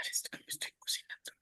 Esto que me estoy cocinando.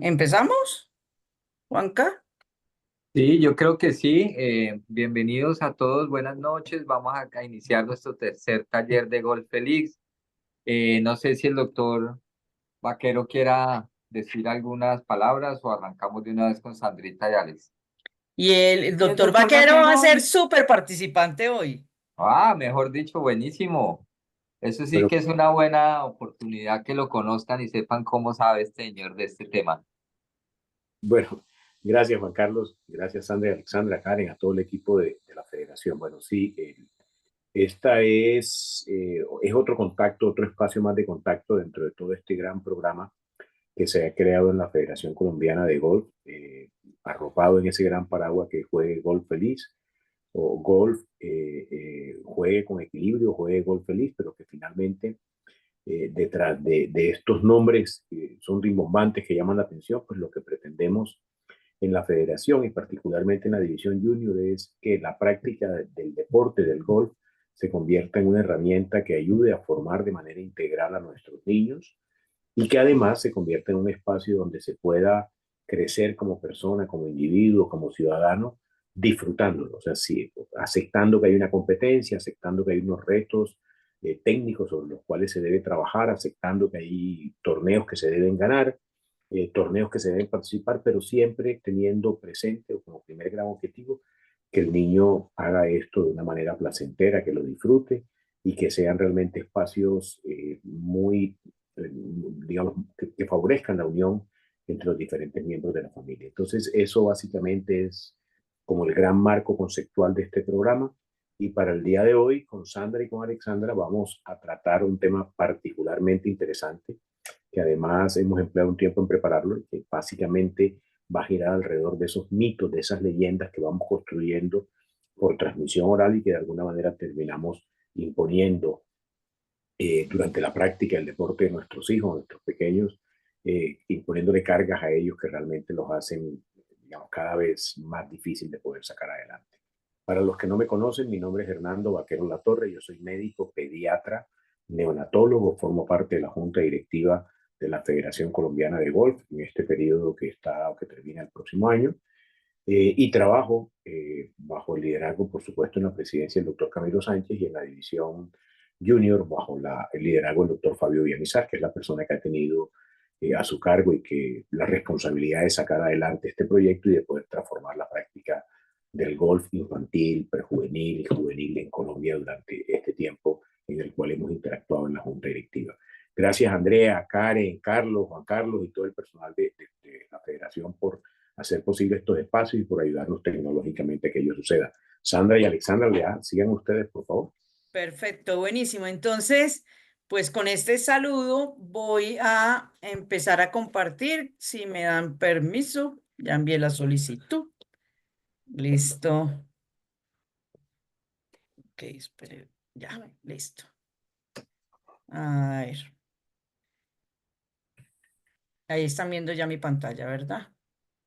¿Empezamos, Juanca? Sí, yo creo que sí. Bienvenidos a todos, buenas noches. Vamos a iniciar nuestro tercer taller de Golf Feliz. No sé si el doctor Vaquero quiera decir algunas palabras o arrancamos de una vez con Sandrita y Alex. Y el Y el doctor doctor Vaquero va a Vaquero, ser súper participante hoy. mejor dicho, buenísimo. Eso sí Bueno, que es una buena oportunidad que lo conozcan y sepan cómo sabe este señor de este tema. bueno, gracias Juan Carlos, gracias Sandra y Alexandra, Karen, a todo el equipo de la federación. Bueno, sí, esta es otro contacto, otro espacio más de contacto dentro de todo este gran programa que se ha creado en la Federación Colombiana de Golf, arropado en ese gran paraguas que juegue Golf Feliz o Golf, juegue con equilibrio, juegue Golf Feliz, pero que finalmente detrás de estos nombres son rimbombantes que llaman la atención, pues lo que pretendemos en la federación y particularmente en la división junior es que la práctica del deporte, del golf, se convierta en una herramienta que ayude a formar de manera integral a nuestros niños y que además se convierta en un espacio donde se pueda crecer como persona, como individuo, como ciudadano, disfrutándolo, o sea, sí, aceptando que hay una competencia, aceptando que hay unos retos técnicos sobre los cuales se debe trabajar, aceptando que hay torneos que se deben ganar, torneos que se deben participar, pero siempre teniendo presente o como primer gran objetivo que el niño haga esto de una manera placentera, que lo disfrute y que sean realmente espacios muy, digamos, que favorezcan la unión entre los diferentes miembros de la familia. Entonces, eso básicamente es como el gran marco conceptual de este programa. Y para el día de hoy, con Sandra y con Alexandra, vamos a tratar un tema particularmente interesante, que además hemos empleado un tiempo en prepararlo, que básicamente va a girar alrededor de esos mitos, de esas leyendas que vamos construyendo por transmisión oral y que de alguna manera terminamos imponiendo durante la práctica del deporte de nuestros hijos, nuestros pequeños, imponiéndole cargas a ellos que realmente los hacen, digamos, cada vez más difícil de poder sacar adelante. Para los que no me conocen, mi nombre es Hernando Vaquero Latorre, yo soy médico, pediatra, neonatólogo, formo parte de la Junta Directiva de la Federación Colombiana de Golf en este periodo que está o que termina el próximo año. Y trabajo bajo el liderazgo, por supuesto, en la presidencia del doctor Camilo Sánchez y en la división junior bajo el liderazgo del doctor Fabio Villamizar, que es la persona que ha tenido a su cargo y que la responsabilidad de sacar adelante este proyecto y de poder transformar la práctica del golf infantil, prejuvenil y juvenil en Colombia durante este tiempo en el cual hemos interactuado en la Junta Directiva. Gracias Andrea, Karen, Carlos, Juan Carlos y todo el personal de la federación por hacer posible estos espacios y por ayudarnos tecnológicamente a que ello suceda. Sandra y Alexandra, sigan ustedes, por favor. Perfecto, buenísimo. Entonces, pues con este saludo voy a empezar a compartir. Si me dan permiso, ya envié la solicitud. Listo. Ok, espere. Ya, listo. A ver. Ahí están viendo ya mi pantalla, ¿verdad?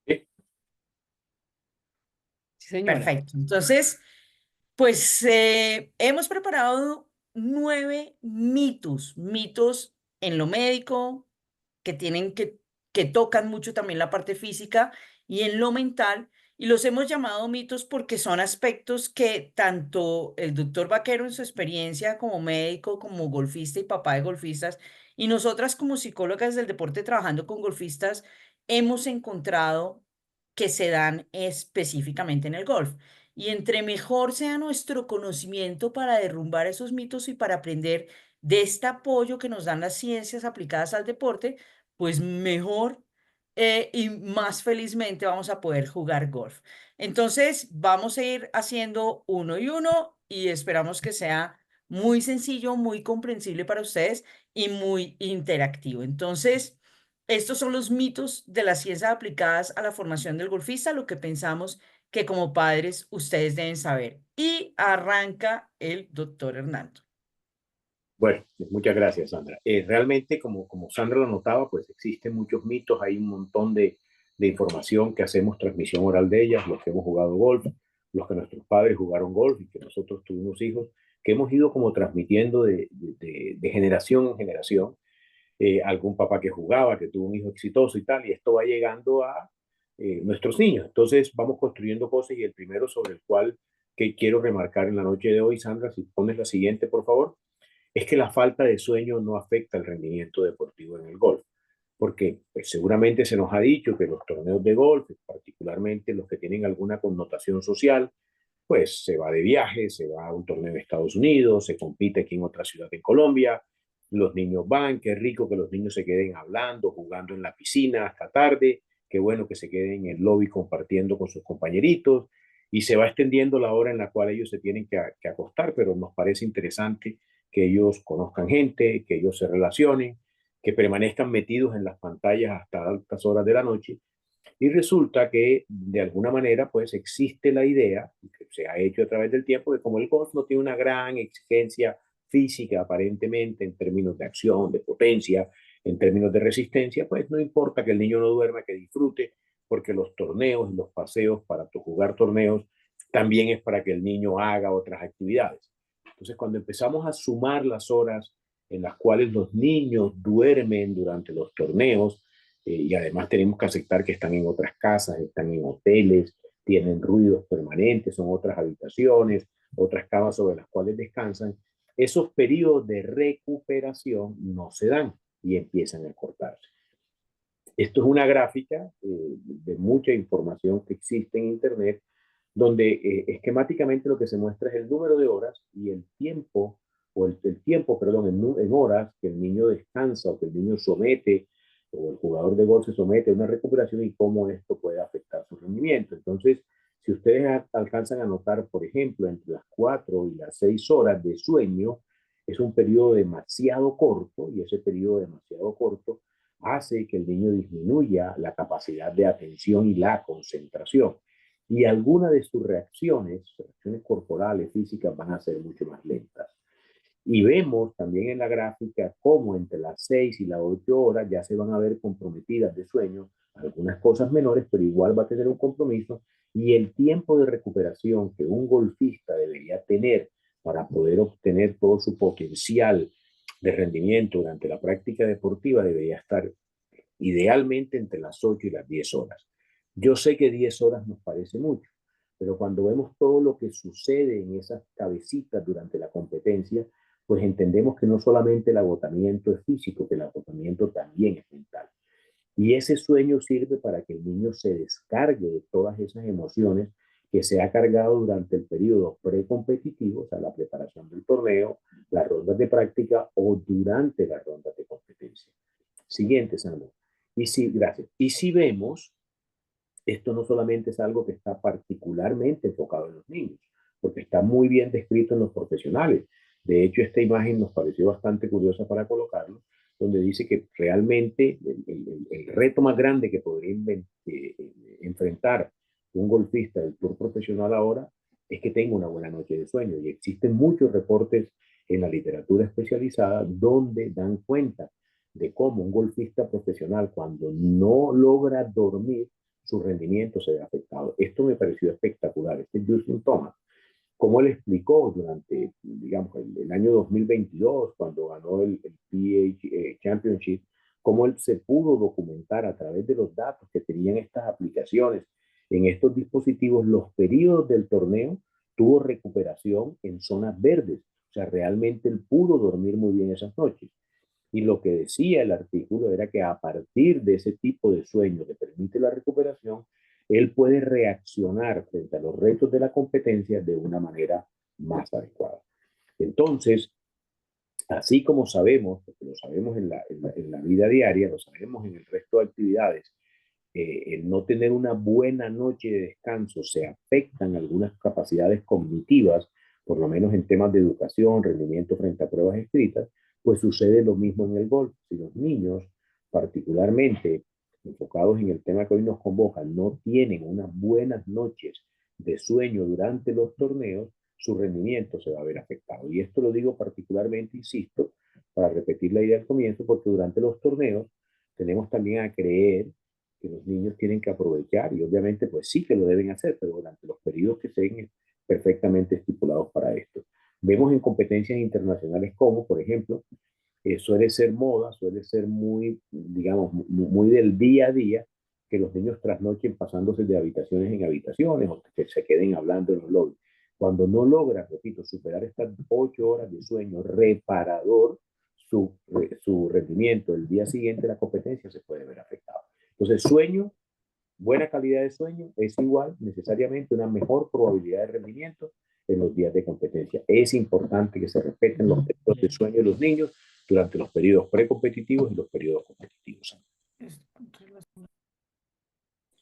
Sí. Sí, señora. Perfecto. Entonces, pues hemos preparado 9 mitos en lo médico que tienen que tocan mucho también la parte física y en lo mental. Y los hemos llamado mitos porque son aspectos que tanto el doctor Vaquero en su experiencia como médico, como golfista y papá de golfistas, y nosotras como psicólogas del deporte trabajando con golfistas, hemos encontrado que se dan específicamente en el golf. Y entre mejor sea nuestro conocimiento para derrumbar esos mitos y para aprender de este apoyo que nos dan las ciencias aplicadas al deporte, pues mejor y más felizmente vamos a poder jugar golf. Entonces, vamos a ir haciendo uno y uno y esperamos que sea muy sencillo, muy comprensible para ustedes y muy interactivo. Entonces, estos son los mitos de las ciencias aplicadas a la formación del golfista, lo que pensamos que como padres ustedes deben saber. Y arranca el doctor Hernando. Bueno, muchas gracias, Sandra. Realmente, como Sandra lo notaba, pues existen muchos mitos, hay un montón de información que hacemos transmisión oral de ellas, los que hemos jugado golf, los que nuestros padres jugaron golf y que nosotros tuvimos hijos, que hemos ido como transmitiendo de generación en generación. Algún papá que jugaba, que tuvo un hijo exitoso y tal, y esto va llegando a nuestros niños. Entonces vamos construyendo cosas y el primero sobre el cual que quiero remarcar en la noche de hoy, Sandra, si pones la siguiente, por favor, es que la falta de sueño no afecta el rendimiento deportivo en el golf, porque pues, seguramente se nos ha dicho que los torneos de golf, particularmente los que tienen alguna connotación social, pues se va de viaje, se va a un torneo en Estados Unidos, se compite aquí en otra ciudad en Colombia, los niños van, qué rico que los niños se queden hablando, jugando en la piscina hasta tarde, qué bueno que se queden en el lobby compartiendo con sus compañeritos y se va extendiendo la hora en la cual ellos se tienen que acostar, pero nos parece interesante que ellos conozcan gente, que ellos se relacionen, que permanezcan metidos en las pantallas hasta altas horas de la noche. Y resulta que de alguna manera pues existe la idea, que se ha hecho a través del tiempo, que como el golf no tiene una gran exigencia física aparentemente en términos de acción, de potencia, en términos de resistencia, pues no importa que el niño no duerma, que disfrute, porque los torneos y los paseos para jugar torneos también es para que el niño haga otras actividades. Entonces, cuando empezamos a sumar las horas en las cuales los niños duermen durante los torneos, y además tenemos que aceptar que están en otras casas, están en hoteles, tienen ruidos permanentes, son otras habitaciones, otras camas sobre las cuales descansan, esos periodos de recuperación no se dan y empiezan a cortarse. Esto es una gráfica de mucha información que existe en Internet, donde esquemáticamente lo que se muestra es el número de horas y el tiempo, el tiempo, perdón, en horas que el niño descansa o que el niño somete o el jugador de golf se somete a una recuperación y cómo esto puede afectar su rendimiento. Entonces, si ustedes alcanzan a notar, por ejemplo, entre las 4 y las 6 horas de sueño, es un periodo demasiado corto y ese periodo demasiado corto hace que el niño disminuya la capacidad de atención y la concentración. Y algunas de sus reacciones corporales, físicas, van a ser mucho más lentas. Y vemos también en la gráfica cómo entre las 6 y las 8 horas ya se van a ver comprometidas de sueño, algunas cosas menores, pero igual va a tener un compromiso. Y el tiempo de recuperación que un golfista debería tener para poder obtener todo su potencial de rendimiento durante la práctica deportiva debería estar idealmente entre las 8 y las 10 horas. Yo sé que 10 horas nos parece mucho, pero cuando vemos todo lo que sucede en esas cabecitas durante la competencia, pues entendemos que no solamente el agotamiento es físico, que el agotamiento también es mental. Y ese sueño sirve para que el niño se descargue de todas esas emociones que se ha cargado durante el periodo precompetitivo, o sea, la preparación del torneo, las rondas de práctica o durante las rondas de competencia. Siguiente, Sandra. Gracias. Y si vemos, esto no solamente es algo que está particularmente enfocado en los niños, porque está muy bien descrito en los profesionales. De hecho, esta imagen nos pareció bastante curiosa para colocarlo, donde dice que realmente el reto más grande que podría enfrentar un golfista del tour profesional ahora es que tenga una buena noche de sueño. Y existen muchos reportes en la literatura especializada donde dan cuenta de cómo un golfista profesional, cuando no logra dormir, su rendimiento se ve afectado. Esto me pareció espectacular. Este Justin Thomas, como él explicó durante, digamos, el año 2022, cuando ganó el PGA Championship, cómo él se pudo documentar a través de los datos que tenían estas aplicaciones en estos dispositivos, los periodos del torneo, tuvo recuperación en zonas verdes. O sea, realmente él pudo dormir muy bien esas noches. Y lo que decía el artículo era que a partir de ese tipo de sueño que permite la recuperación, él puede reaccionar frente a los retos de la competencia de una manera más adecuada. Entonces, así como sabemos, porque lo sabemos en la vida diaria, lo sabemos en el resto de actividades, el no tener una buena noche de descanso se afectan algunas capacidades cognitivas, por lo menos en temas de educación, rendimiento frente a pruebas escritas, pues sucede lo mismo en el golf. Si los niños, particularmente enfocados en el tema que hoy nos convoca, no tienen unas buenas noches de sueño durante los torneos, su rendimiento se va a ver afectado. Y esto lo digo particularmente, insisto, para repetir la idea al comienzo, porque durante los torneos tenemos también a creer que los niños tienen que aprovechar y obviamente pues sí que lo deben hacer, pero durante los periodos que estén perfectamente estipulados para esto. Vemos en competencias internacionales como, por ejemplo, suele ser moda, suele ser muy, digamos, muy del día a día, que los niños trasnochen pasándose de habitaciones en habitaciones o que se queden hablando en los lobbies. Cuando no logra, repito, superar estas 8 horas de sueño reparador, su rendimiento el día siguiente de la competencia se puede ver afectado. Entonces, sueño, buena calidad de sueño es igual necesariamente una mejor probabilidad de rendimiento en los días de competencia. Es importante que se respeten los periodos de sueño de los niños durante los periodos precompetitivos y los periodos competitivos.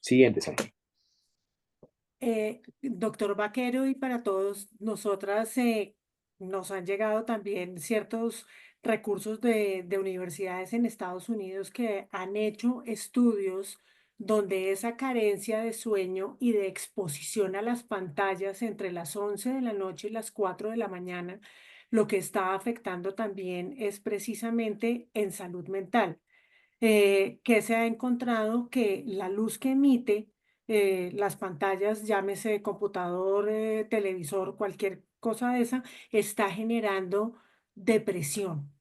Siguiente, Sánchez. Doctor Vaquero, y para todos nosotras nos han llegado también ciertos recursos de universidades en Estados Unidos que han hecho estudios donde esa carencia de sueño y de exposición a las pantallas entre las 11 de la noche y las 4 de la mañana, lo que está afectando también es precisamente en salud mental. Que se ha encontrado que la luz que emite las pantallas, llámese computador, televisor, cualquier cosa de esa, está generando depresión.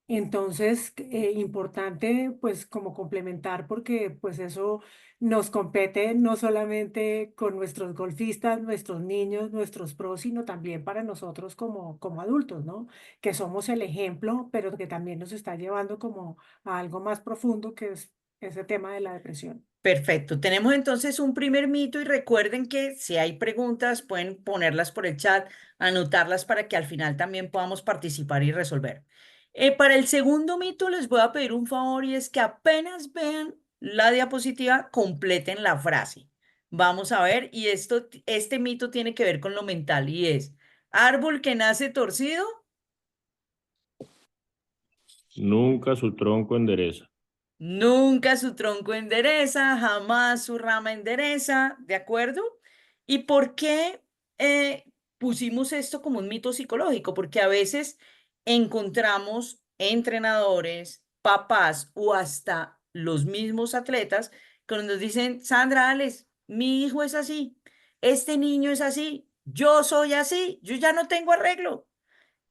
Entonces, importante pues como complementar porque pues eso nos compete no solamente con nuestros golfistas, nuestros niños, nuestros pros, sino también para nosotros como adultos, ¿no? Que somos el ejemplo, pero que también nos está llevando como a algo más profundo que es ese tema de la depresión. Perfecto. Tenemos entonces un primer mito y recuerden que si hay preguntas pueden ponerlas por el chat, anotarlas para que al final también podamos participar y resolver. Para el segundo mito les voy a pedir un favor y es que apenas vean la diapositiva, completen la frase. Vamos a ver, y este mito tiene que ver con lo mental y es, árbol que nace torcido. Nunca su tronco endereza. Nunca su tronco endereza, jamás su rama endereza, ¿de acuerdo? ¿Y por qué pusimos esto como un mito psicológico? Porque a veces encontramos entrenadores, papás o hasta los mismos atletas que nos dicen, Sandra, Alex, mi hijo es así, este niño es así, yo soy así, yo ya no tengo arreglo.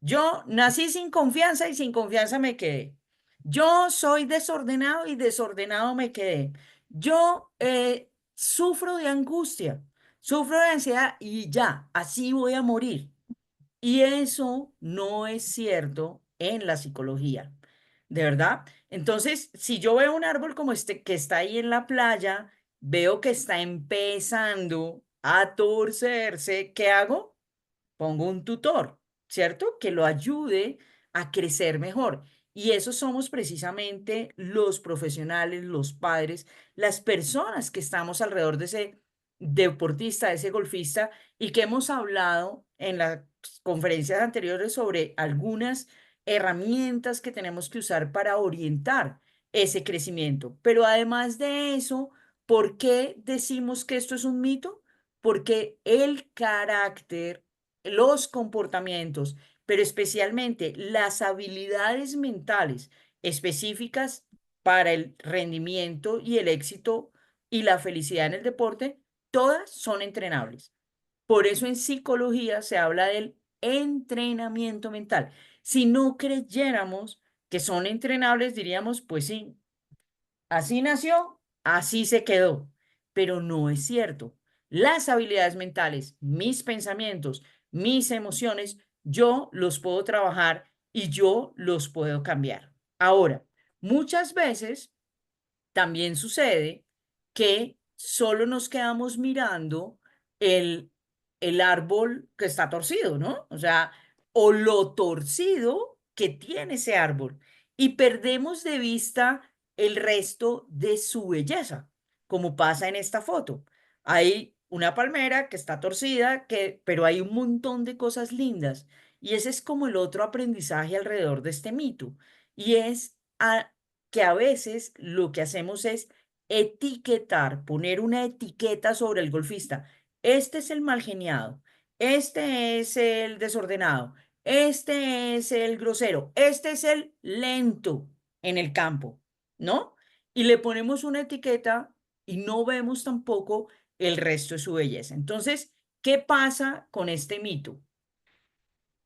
Yo nací sin confianza y sin confianza me quedé. Yo soy desordenado y desordenado me quedé. Yo sufro de angustia, sufro de ansiedad y ya, así voy a morir. Y eso no es cierto en la psicología, ¿de verdad? Entonces, si yo veo un árbol como este que está ahí en la playa, veo que está empezando a torcerse, ¿qué hago? Pongo un tutor, ¿cierto? Que lo ayude a crecer mejor. Y esos somos precisamente los profesionales, los padres, las personas que estamos alrededor de ese deportista, de ese golfista, y que hemos hablado en las conferencias anteriores sobre algunas herramientas que tenemos que usar para orientar ese crecimiento. Pero además de eso, ¿por qué decimos que esto es un mito? Porque el carácter, los comportamientos, pero especialmente las habilidades mentales específicas para el rendimiento y el éxito y la felicidad en el deporte, todas son entrenables. Por eso en psicología se habla del entrenamiento mental. Si no creyéramos que son entrenables, diríamos, pues sí, así nació, así se quedó. Pero no es cierto. Las habilidades mentales, mis pensamientos, mis emociones, yo los puedo trabajar y yo los puedo cambiar. Ahora, muchas veces también sucede que solo nos quedamos mirando el, el árbol que está torcido, ¿no? O sea, o lo torcido que tiene ese árbol y perdemos de vista el resto de su belleza, como pasa en esta foto. Hay una palmera que está torcida, pero hay un montón de cosas lindas. Y ese es como el otro aprendizaje alrededor de este mito. Y es que a veces lo que hacemos es etiquetar, poner una etiqueta sobre el golfista. Este es el mal geniado, este es el desordenado, este es el grosero, este es el lento en el campo, ¿no? Y le ponemos una etiqueta y no vemos tampoco el resto de su belleza. Entonces, ¿qué pasa con este mito?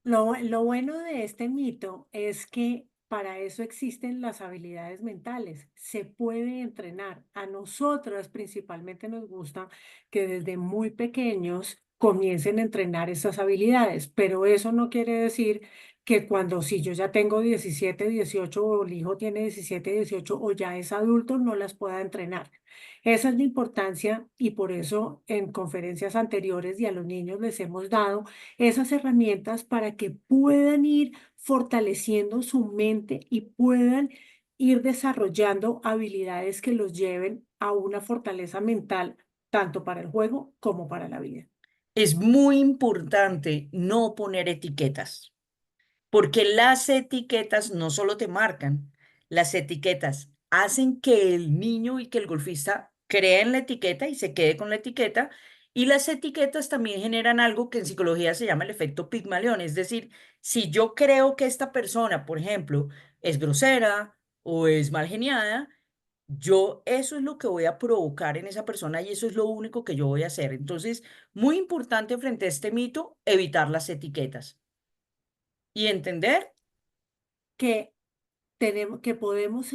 Lo bueno de este mito es que para eso existen las habilidades mentales. Se puede entrenar. A nosotras principalmente nos gusta que desde muy pequeños comiencen a entrenar esas habilidades, pero eso no quiere decir que cuando si yo ya tengo 17, 18 o el hijo tiene 17, 18 o ya es adulto, no las pueda entrenar. Esa es la importancia y por eso en conferencias anteriores y a los niños les hemos dado esas herramientas para que puedan ir fortaleciendo su mente y puedan ir desarrollando habilidades que los lleven a una fortaleza mental, tanto para el juego como para la vida. Es muy importante no poner etiquetas. Porque las etiquetas no solo te marcan, las etiquetas hacen que el niño y que el golfista crea en la etiqueta y se quede con la etiqueta. Y las etiquetas también generan algo que en psicología se llama el efecto Pigmalión. Es decir, si yo creo que esta persona, por ejemplo, es grosera o es mal geniada, yo eso es lo que voy a provocar en esa persona y eso es lo único que yo voy a hacer. Entonces, muy importante frente a este mito, evitar las etiquetas y entender. Que que podemos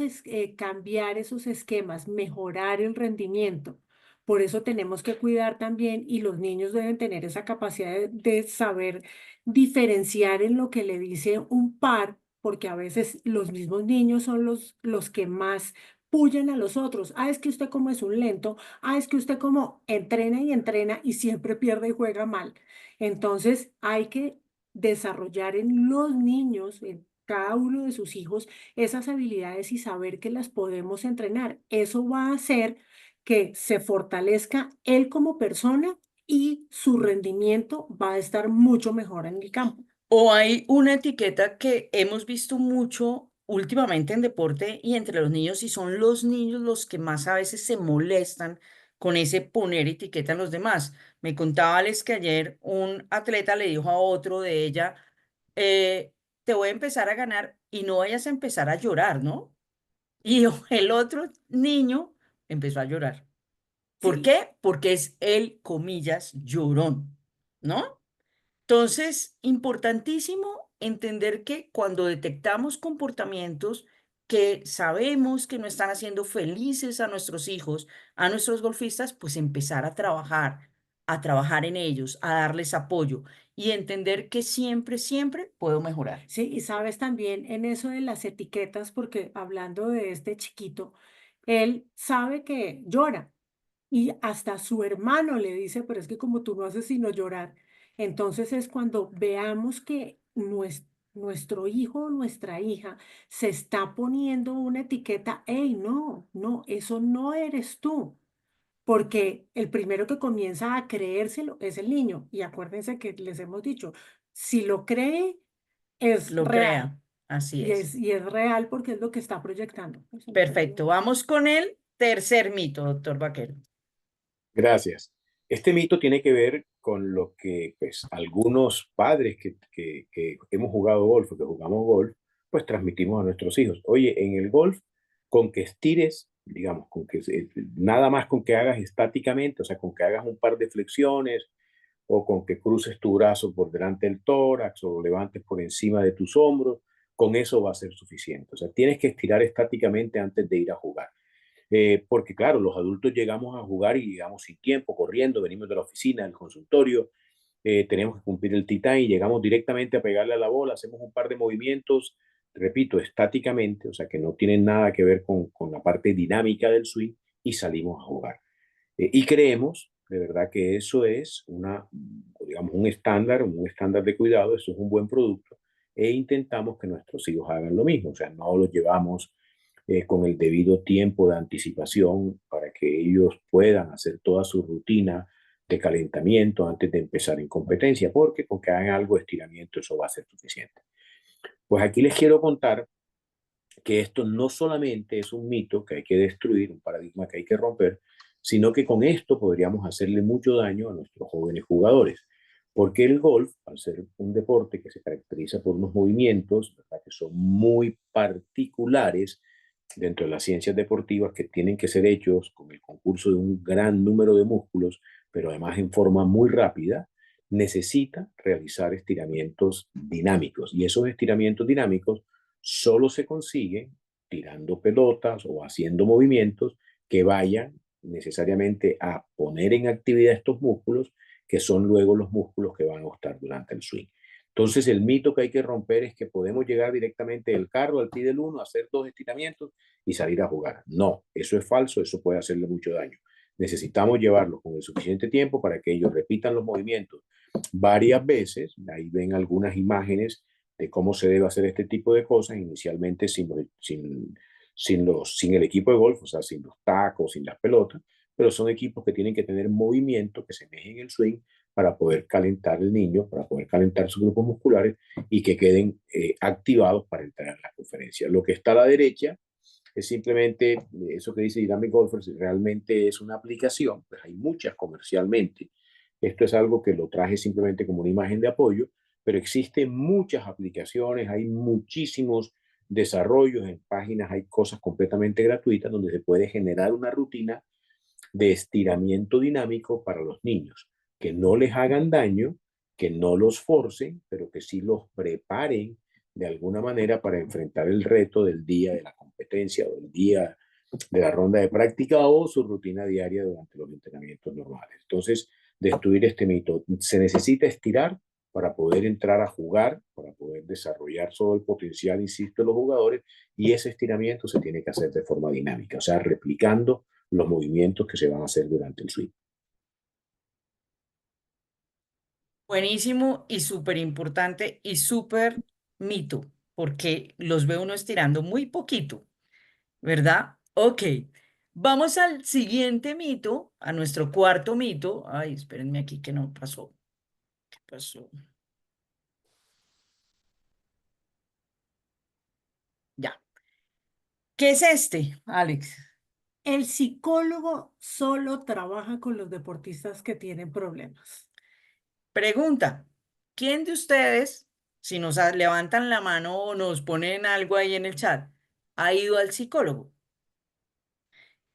cambiar esos esquemas, mejorar el rendimiento. Por eso tenemos que cuidar también y los niños deben tener esa capacidad de saber diferenciar en lo que le dice un par, porque a veces los mismos niños son los que más puyan a los otros. Ah, es que usted como es un lento, ah, es que usted como entrena y siempre pierde y juega mal. Entonces hay que desarrollar en los niños, en cada uno de sus hijos, esas habilidades y saber que las podemos entrenar. Eso va a hacer que se fortalezca él como persona y su rendimiento va a estar mucho mejor en el campo. O hay una etiqueta que hemos visto mucho últimamente en deporte y entre los niños, y son los niños los que más a veces se molestan con ese poner etiqueta en los demás. Me contaba Alex que ayer un atleta le dijo a otro de ella, eh, te voy a empezar a ganar y no vayas a empezar a llorar, ¿no? Y el otro niño empezó a llorar. ¿Por Sí, qué? Porque es el, comillas, llorón, ¿no? Entonces, importantísimo entender que cuando detectamos comportamientos que sabemos que no están haciendo felices a nuestros hijos, a nuestros golfistas, pues empezar a trabajar en ellos, a darles apoyo y entender que siempre, siempre puedo mejorar. sí, y sabes también en eso de las etiquetas, porque hablando de este chiquito, él sabe que llora. Y hasta su hermano le dice, pero es que como tú no haces sino llorar. Entonces es cuando veamos que nuestro hijo o nuestra hija se está poniendo una etiqueta, hey, no, no, eso no eres tú. Porque el primero que comienza a creérselo es el niño. Y acuérdense que les hemos dicho, si lo cree, es Lo real. crea, así es. Y es real porque es lo que está proyectando. Pues entonces, Perfecto, vamos con el tercer mito, doctor Vaquero. Gracias. Este mito tiene que ver con lo que pues, algunos padres que hemos jugado golf o que jugamos golf, pues transmitimos a nuestros hijos. Oye, en el golf, con que estires, digamos, nada más con que hagas estáticamente, o sea, con que hagas un par de flexiones o con que cruces tu brazo por delante del tórax o lo levantes por encima de tus hombros, con eso va a ser suficiente. O sea, tienes que estirar estáticamente antes de ir a jugar. Porque claro, los adultos llegamos a jugar y llegamos sin tiempo, corriendo, venimos de la oficina, del consultorio, tenemos que cumplir el titán y llegamos directamente a pegarle a la bola, hacemos un par de movimientos, repito, estáticamente, o sea que no tienen nada que ver con la parte dinámica del swing y salimos a jugar. Y creemos de verdad que eso es digamos, un estándar de cuidado, eso es un buen producto e intentamos que nuestros hijos hagan lo mismo, o sea, no los llevamos con el debido tiempo de anticipación para que ellos puedan hacer toda su rutina de calentamiento antes de empezar en competencia, porque con que hagan algo de estiramiento eso va a ser suficiente. Pues aquí les quiero contar que esto no solamente es un mito que hay que destruir, un paradigma que hay que romper, sino que con esto podríamos hacerle mucho daño a nuestros jóvenes jugadores. Porque el golf, al ser un deporte que se caracteriza por unos movimientos, ¿verdad?, que son muy particulares dentro de las ciencias deportivas, que tienen que ser hechos con el concurso de un gran número de músculos, pero además en forma muy rápida, necesita realizar estiramientos dinámicos. Y esos estiramientos dinámicos solo se consigue tirando pelotas o haciendo movimientos que vayan necesariamente a poner en actividad estos músculos, que son luego los músculos que van a estar durante el swing. Entonces, el mito que hay que romper es que podemos llegar directamente del carro al tee del 1, hacer 2 estiramientos y salir a jugar. No, eso es falso, eso puede hacerle mucho daño. Necesitamos llevarlos con el suficiente tiempo para que ellos repitan los movimientos varias veces. Ahí ven algunas imágenes de cómo se debe hacer este tipo de cosas, inicialmente sin el equipo de golf, o sea, sin los tacos, sin las pelotas, pero son equipos que tienen que tener movimiento, que se mejen el swing para poder calentar el niño, para poder calentar sus grupos musculares y que queden activados para entrar en la conferencia. Lo que está a la derecha es simplemente eso que dice Dynamic Golfers, realmente es una aplicación, pues hay muchas comercialmente. Esto es algo que lo traje simplemente como una imagen de apoyo, pero existen muchas aplicaciones, hay muchísimos desarrollos en páginas, hay cosas completamente gratuitas donde se puede generar una rutina de estiramiento dinámico para los niños, que no les hagan daño, que no los forcen, pero que sí los preparen de alguna manera para enfrentar el reto del día de la competencia o del día de la ronda de práctica o su rutina diaria durante los entrenamientos normales. Entonces, destruir este mito. Se necesita estirar para poder entrar a jugar, para poder desarrollar todo el potencial, insisto, de los jugadores, y ese estiramiento se tiene que hacer de forma dinámica, o sea, replicando los movimientos que se van a hacer durante el swing. Buenísimo y súper importante y súper mito, porque los ve uno estirando muy poquito, ¿verdad? Ok, vamos al siguiente mito, a nuestro cuarto mito. Ay, espérenme aquí que no pasó. ¿Qué pasó? Ya. ¿Qué es este, Alex? El psicólogo solo trabaja con los deportistas que tienen problemas. Pregunta, ¿quién de ustedes, si nos levantan la mano o nos ponen algo ahí en el chat, ha ido al psicólogo?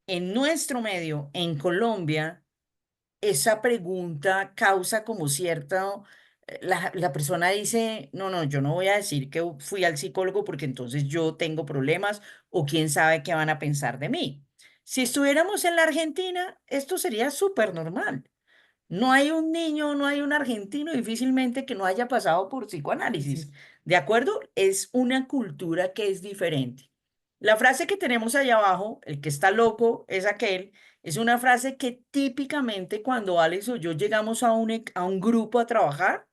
En nuestro medio, en Colombia, esa pregunta causa como cierta, la persona dice, no, no, yo no voy a decir que fui al psicólogo porque entonces yo tengo problemas o quién sabe qué van a pensar de mí. Si estuviéramos en la Argentina, esto sería súper normal. No hay un niño, no hay un argentino difícilmente que no haya pasado por psicoanálisis. Sí. ¿De acuerdo? Es una cultura que es diferente. La frase que tenemos allá abajo, el que está loco es aquel, es una frase que típicamente cuando Alex o yo llegamos a un grupo a trabajar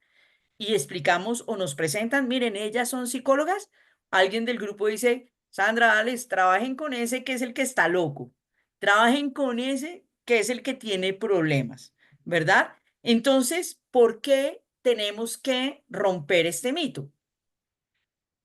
y explicamos o nos presentan, miren, ellas son psicólogas, alguien del grupo dice, Sandra, Alex, trabajen con ese que es el que está loco, trabajen con ese que es el que tiene problemas, ¿verdad? Entonces, ¿por qué tenemos que romper este mito?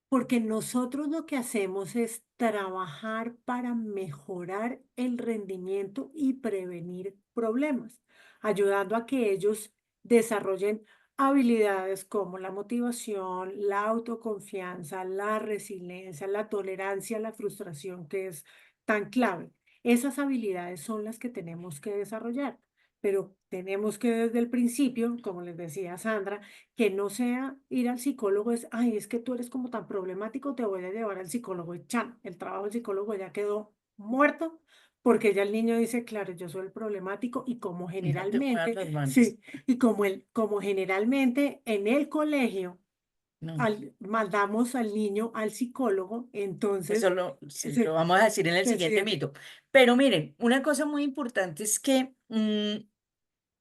Porque nosotros lo que hacemos es trabajar para mejorar el rendimiento y prevenir problemas, ayudando a que ellos desarrollen habilidades como la motivación, la autoconfianza, la resiliencia, la tolerancia a la frustración, que es tan clave. Esas habilidades son las que tenemos que desarrollar, pero tenemos que desde el principio, como les decía Sandra, que no sea ir al psicólogo, es, ay, es que tú eres como tan problemático, te voy a llevar al psicólogo y chan, el trabajo del psicólogo ya quedó muerto. Porque ya el niño dice, claro, yo soy el problemático y como No te muevas generalmente, las manos. sí, y como generalmente en el colegio No. mandamos al niño al psicólogo, Eso entonces sí, lo se, vamos a decir en el se siguiente siente. mito. Pero miren, una cosa muy importante es que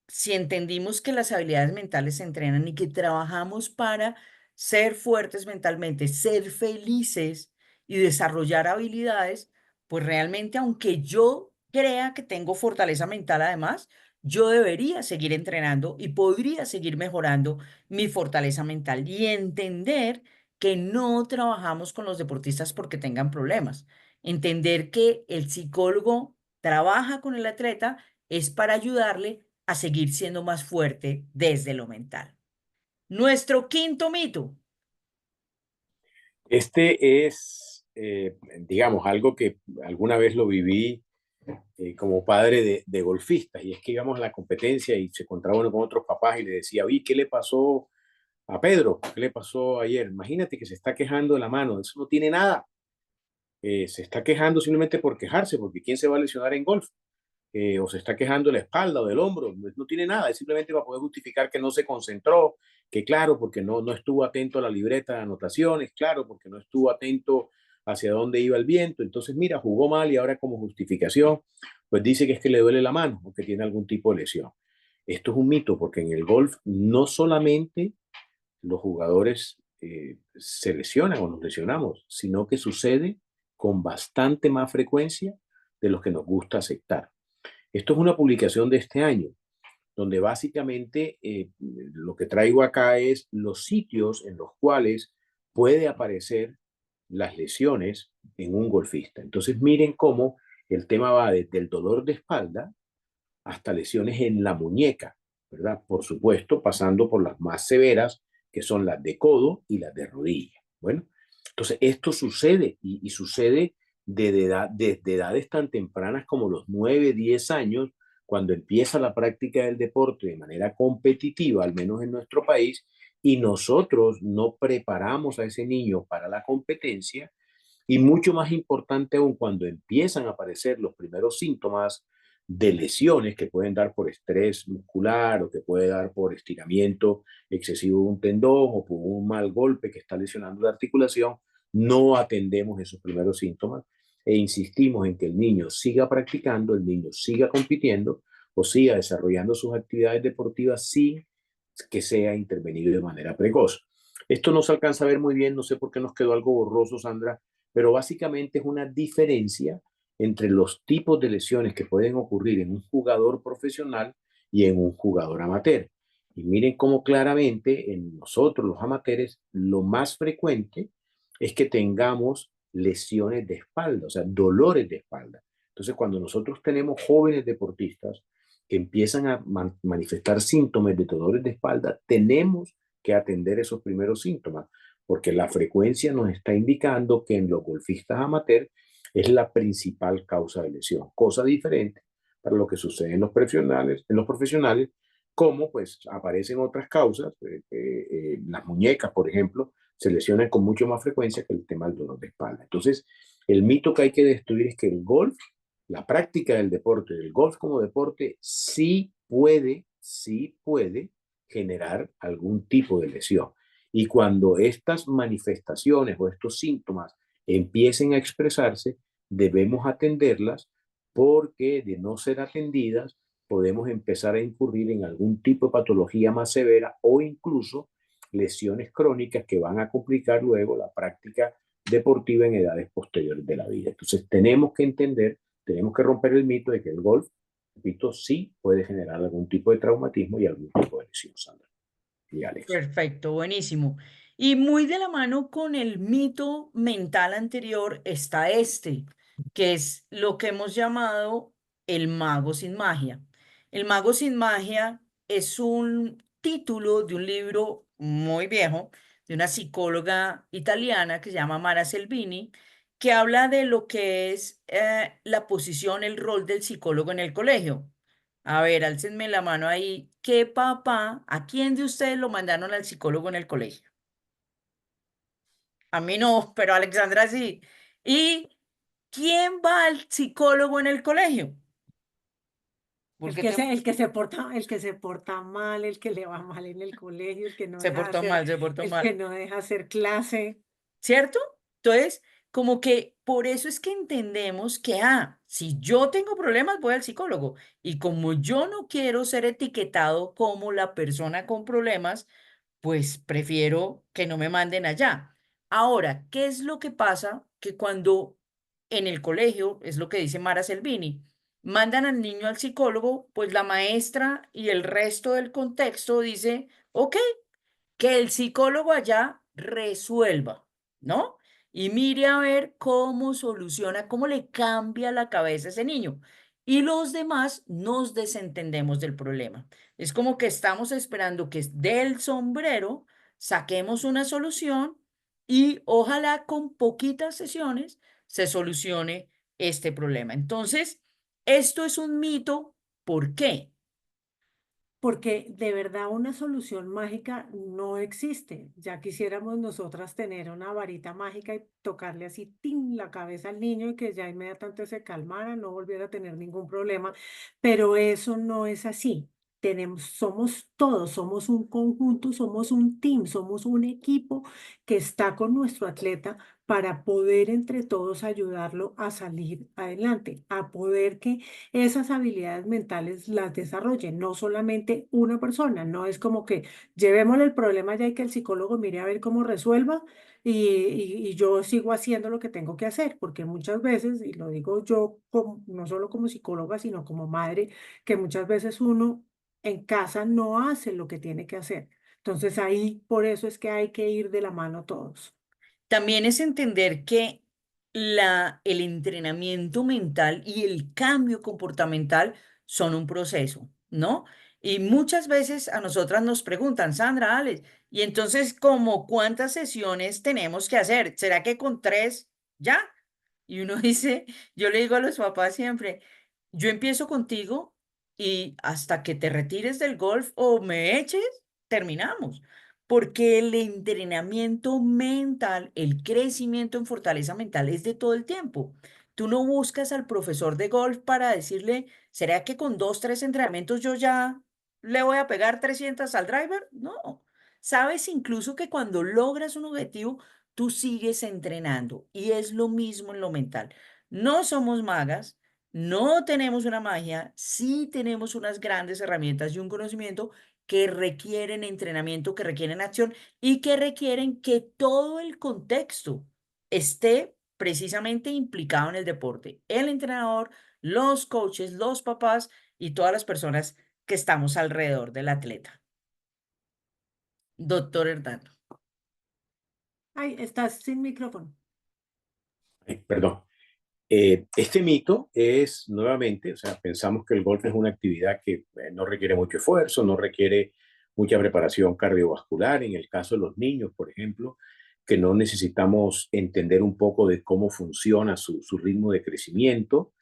si entendimos que las habilidades mentales se entrenan y que trabajamos para ser fuertes mentalmente, ser felices y desarrollar habilidades, pues realmente aunque yo crea que tengo fortaleza mental además, yo debería seguir entrenando y podría seguir mejorando mi fortaleza mental y entender que no trabajamos con los deportistas porque tengan problemas. Entender que el psicólogo trabaja con el atleta es para ayudarle a seguir siendo más fuerte desde lo mental. Nuestro quinto mito. Este es, digamos, algo que alguna vez lo viví como padre de golfistas, y es que íbamos a la competencia y se encontraba uno con otros papás y le decía, oye, ¿qué le pasó a Pedro? ¿Qué le pasó ayer? Imagínate que se está quejando de la mano, eso no tiene nada. Se está quejando simplemente por quejarse, porque ¿quién se va a lesionar en golf? O se está quejando de la espalda o del hombro, no, no tiene nada, es simplemente para poder justificar que no se concentró, que claro, porque no estuvo atento a la libreta de anotaciones, claro, porque no estuvo atento hacia dónde iba el viento, entonces mira, jugó mal y ahora como justificación, pues dice que es que le duele la mano o que tiene algún tipo de lesión. Esto es un mito, porque en el golf no solamente los jugadores se lesionan o nos lesionamos, sino que sucede con bastante más frecuencia de lo que nos gusta aceptar. Esto es una publicación de este año, donde básicamente lo que traigo acá es los sitios en los cuales puede aparecer las lesiones en un golfista. Entonces miren cómo el tema va desde el dolor de espalda hasta lesiones en la muñeca, ¿verdad? Por supuesto, pasando por las más severas, que son las de codo y las de rodilla. Bueno, entonces esto sucede y sucede desde edades tan tempranas como los 9, 10 años, cuando empieza la práctica del deporte de manera competitiva, al menos en nuestro país, y nosotros no preparamos a ese niño para la competencia, y mucho más importante aún cuando empiezan a aparecer los primeros síntomas de lesiones que pueden dar por estrés muscular o que puede dar por estiramiento excesivo de un tendón o por un mal golpe que está lesionando la articulación, no atendemos esos primeros síntomas e insistimos en que el niño siga practicando, el niño siga compitiendo o siga desarrollando sus actividades deportivas sin que sea intervenido de manera precoz. Esto no se alcanza a ver muy bien, no sé por qué nos quedó algo borroso, Sandra, pero básicamente es una diferencia entre los tipos de lesiones que pueden ocurrir en un jugador profesional y en un jugador amateur. Y miren cómo claramente en nosotros los amateurs lo más frecuente es que tengamos lesiones de espalda, o sea, dolores de espalda. Entonces, cuando nosotros tenemos jóvenes deportistas que empiezan a manifestar síntomas de dolores de espalda, tenemos que atender esos primeros síntomas, porque la frecuencia nos está indicando que en los golfistas amateurs es la principal causa de lesión, cosa diferente para lo que sucede en los profesionales, como pues aparecen otras causas, las muñecas, por ejemplo, se lesionan con mucho más frecuencia que el tema del dolor de espalda. Entonces, el mito que hay que destruir es que el golf, la práctica del deporte, el golf como deporte, sí puede generar algún tipo de lesión. Y cuando estas manifestaciones o estos síntomas empiecen a expresarse, debemos atenderlas, porque de no ser atendidas podemos empezar a incurrir en algún tipo de patología más severa o incluso lesiones crónicas que van a complicar luego la práctica deportiva en edades posteriores de la vida. Entonces tenemos que entender, tenemos que romper el mito de que el golf, repito, sí puede generar algún tipo de traumatismo y algún tipo de lesión, Sandra y Alex. Perfecto, buenísimo. Y muy de la mano con el mito mental anterior está este, que es lo que hemos llamado el mago sin magia. El mago sin magia es un título de un libro muy viejo de una psicóloga italiana que se llama Mara Selvini, que habla de lo que es la posición, el rol del psicólogo en el colegio. A ver, álcenme la mano ahí. ¿Qué papá, a quién de ustedes lo mandaron al psicólogo en el colegio? A mí no, pero a Alexandra sí. ¿Y quién va al psicólogo en el colegio? Porque El que se porta mal, el que le va mal en el colegio, el que no se deja portó hacer, mal, se portó el que mal. no deja hacer clase. ¿Cierto? Entonces, como que por eso es que entendemos que, si yo tengo problemas, voy al psicólogo. Y como yo no quiero ser etiquetado como la persona con problemas, pues prefiero que no me manden allá. Ahora, ¿qué es lo que pasa? Que cuando en el colegio, es lo que dice Mara Selvini, mandan al niño al psicólogo, pues la maestra y el resto del contexto dice, ok, que el psicólogo allá resuelva, ¿no? Y mire a ver cómo soluciona, cómo le cambia la cabeza a ese niño. Y los demás nos desentendemos del problema. Es como que estamos esperando que del sombrero saquemos una solución y ojalá con poquitas sesiones se solucione este problema. Entonces, esto es un mito. ¿Por qué? Porque de verdad una solución mágica no existe. Ya quisiéramos nosotras tener una varita mágica y tocarle así, ¡tin!, la cabeza al niño y que ya inmediatamente se calmara, no volviera a tener ningún problema. Pero eso no es así. Somos todos, somos un conjunto, somos un team, somos un equipo que está con nuestro atleta para poder entre todos ayudarlo a salir adelante, a poder que esas habilidades mentales las desarrolle, no solamente una persona, no es como que llevémosle el problema ya y que el psicólogo mire a ver cómo resuelva y yo sigo haciendo lo que tengo que hacer, porque muchas veces, y lo digo yo no solo como psicóloga, sino como madre, que muchas veces uno en casa no hace lo que tiene que hacer. Entonces ahí por eso es que hay que ir de la mano todos. También es entender que el entrenamiento mental y el cambio comportamental son un proceso, ¿no? Y muchas veces a nosotras nos preguntan, Sandra, Alex, y entonces, ¿como cuántas sesiones tenemos que hacer? ¿Será que con 3 ya? Y uno dice, yo le digo a los papás siempre, yo empiezo contigo y hasta que te retires del golf o me eches, terminamos. Porque el entrenamiento mental, el crecimiento en fortaleza mental es de todo el tiempo. Tú no buscas al profesor de golf para decirle, ¿será que con 2, 3 entrenamientos yo ya le voy a pegar 300 al driver? No. Sabes incluso que cuando logras un objetivo, tú sigues entrenando y es lo mismo en lo mental. No somos magas, no tenemos una magia, sí tenemos unas grandes herramientas y un conocimiento que requieren entrenamiento, que requieren acción y que requieren que todo el contexto esté precisamente implicado en el deporte. El entrenador, los coaches, los papás y todas las personas que estamos alrededor del atleta. Doctor Hernando. Ay, estás sin micrófono. Perdón. Este mito es nuevamente, o sea, pensamos que el golf es una actividad que no requiere mucho esfuerzo, no requiere mucha preparación cardiovascular. En el caso de los niños, por ejemplo, que no necesitamos entender un poco de cómo funciona su ritmo de crecimiento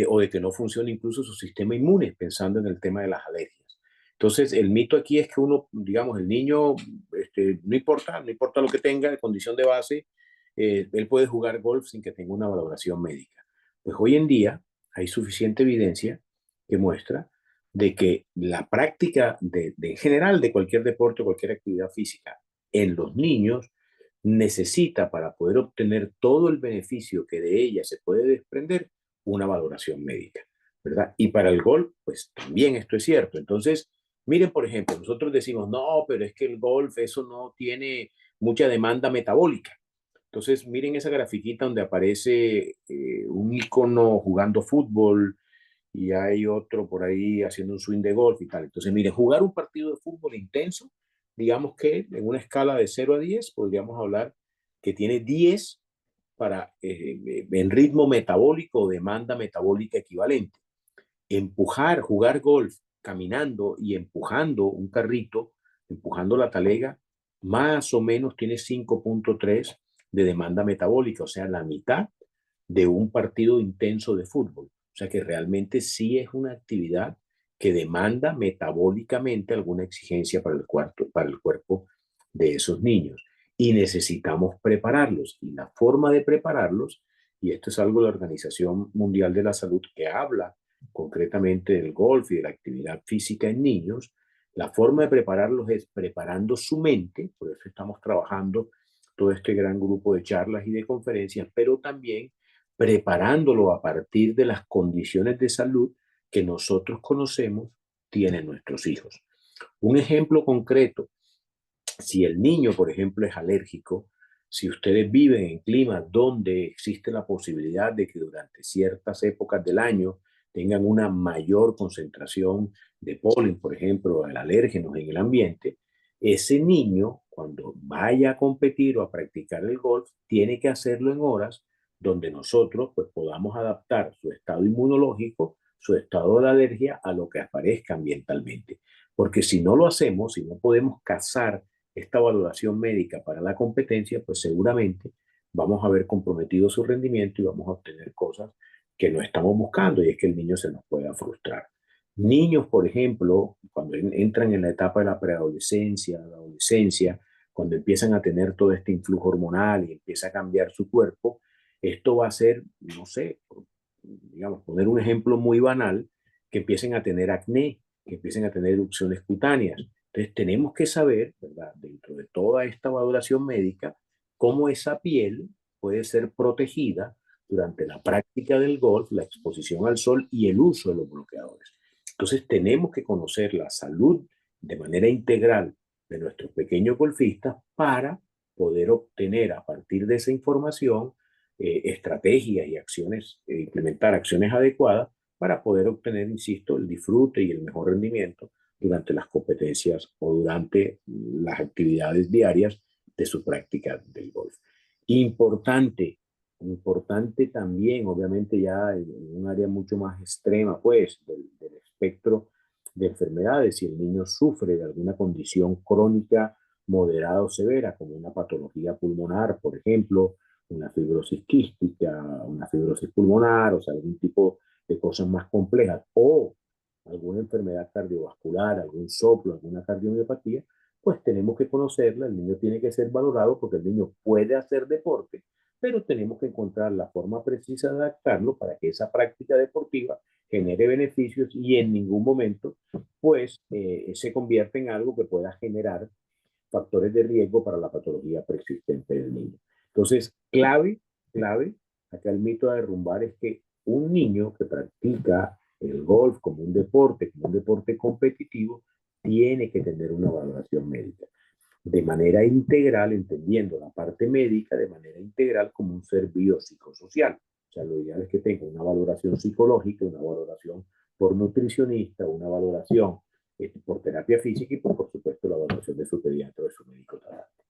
o de que no funciona incluso su sistema inmune, pensando en el tema de las alergias. Entonces, el mito aquí es que uno, digamos, el niño, no importa lo que tenga de condición de base, él puede jugar golf sin que tenga una valoración médica. Pues hoy en día hay suficiente evidencia que muestra de que la práctica en general de cualquier deporte, cualquier actividad física en los niños necesita, para poder obtener todo el beneficio que de ella se puede desprender, una valoración médica, ¿verdad? Y para el golf, pues también esto es cierto. Entonces, miren, por ejemplo, nosotros decimos, no, pero es que el golf, eso no tiene mucha demanda metabólica. Entonces, miren esa grafiquita donde aparece un icono jugando fútbol y hay otro por ahí haciendo un swing de golf y tal. Entonces, miren, jugar un partido de fútbol intenso, digamos que en una escala de 0 a 10, podríamos hablar que tiene 10 para en ritmo metabólico o demanda metabólica equivalente. Empujar, jugar golf caminando y empujando un carrito, empujando la talega, más o menos tiene 5.3 de demanda metabólica, o sea, la mitad de un partido intenso de fútbol. O sea que realmente sí es una actividad que demanda metabólicamente alguna exigencia para el cuerpo de esos niños. Y necesitamos prepararlos. Y la forma de prepararlos, y esto es algo de la Organización Mundial de la Salud que habla concretamente del golf y de la actividad física en niños, la forma de prepararlos es preparando su mente, por eso estamos trabajando todo este gran grupo de charlas y de conferencias, pero también preparándolo a partir de las condiciones de salud que nosotros conocemos tienen nuestros hijos. Un ejemplo concreto, si el niño, por ejemplo, es alérgico, si ustedes viven en climas donde existe la posibilidad de que durante ciertas épocas del año tengan una mayor concentración de polen, por ejemplo, de alérgenos en el ambiente, ese niño, cuando vaya a competir o a practicar el golf, tiene que hacerlo en horas donde nosotros pues, podamos adaptar su estado inmunológico, su estado de alergia a lo que aparezca ambientalmente. Porque si no lo hacemos, si no podemos cazar esta valoración médica para la competencia, pues seguramente vamos a ver comprometido su rendimiento y vamos a obtener cosas que no estamos buscando y es que el niño se nos pueda frustrar. Niños, por ejemplo, cuando entran en la etapa de la preadolescencia, la adolescencia, cuando empiezan a tener todo este influjo hormonal y empieza a cambiar su cuerpo, esto va a ser, no sé, digamos, poner un ejemplo muy banal, que empiecen a tener acné, que empiecen a tener erupciones cutáneas. Entonces tenemos que saber, ¿verdad?, dentro de toda esta valoración médica, cómo esa piel puede ser protegida durante la práctica del golf, la exposición al sol y el uso de los bloqueadores. Entonces tenemos que conocer la salud de manera integral de nuestros pequeños golfistas para poder obtener a partir de esa información estrategias y acciones, implementar acciones adecuadas para poder obtener, insisto, el disfrute y el mejor rendimiento durante las competencias o durante las actividades diarias de su práctica del golf. Importante, importante también, obviamente ya en un área mucho más extrema, pues, del espectro de enfermedades, si el niño sufre de alguna condición crónica moderada o severa, como una patología pulmonar, por ejemplo, una fibrosis quística, una fibrosis pulmonar, o sea, algún tipo de cosas más complejas, o alguna enfermedad cardiovascular, algún soplo, alguna cardiomiopatía, pues tenemos que conocerla, el niño tiene que ser valorado porque el niño puede hacer deporte, pero tenemos que encontrar la forma precisa de adaptarlo para que esa práctica deportiva genere beneficios y en ningún momento pues se convierta en algo que pueda generar factores de riesgo para la patología persistente del niño. Entonces, clave, acá el mito a derrumbar es que un niño que practica el golf como un deporte competitivo, tiene que tener una valoración médica de manera integral, entendiendo la parte médica de manera integral como un ser biopsicosocial. O sea, lo ideal es que tenga una valoración psicológica, una valoración por nutricionista, una valoración por terapia física y por supuesto la valoración de su pediatra o de su médico tratante.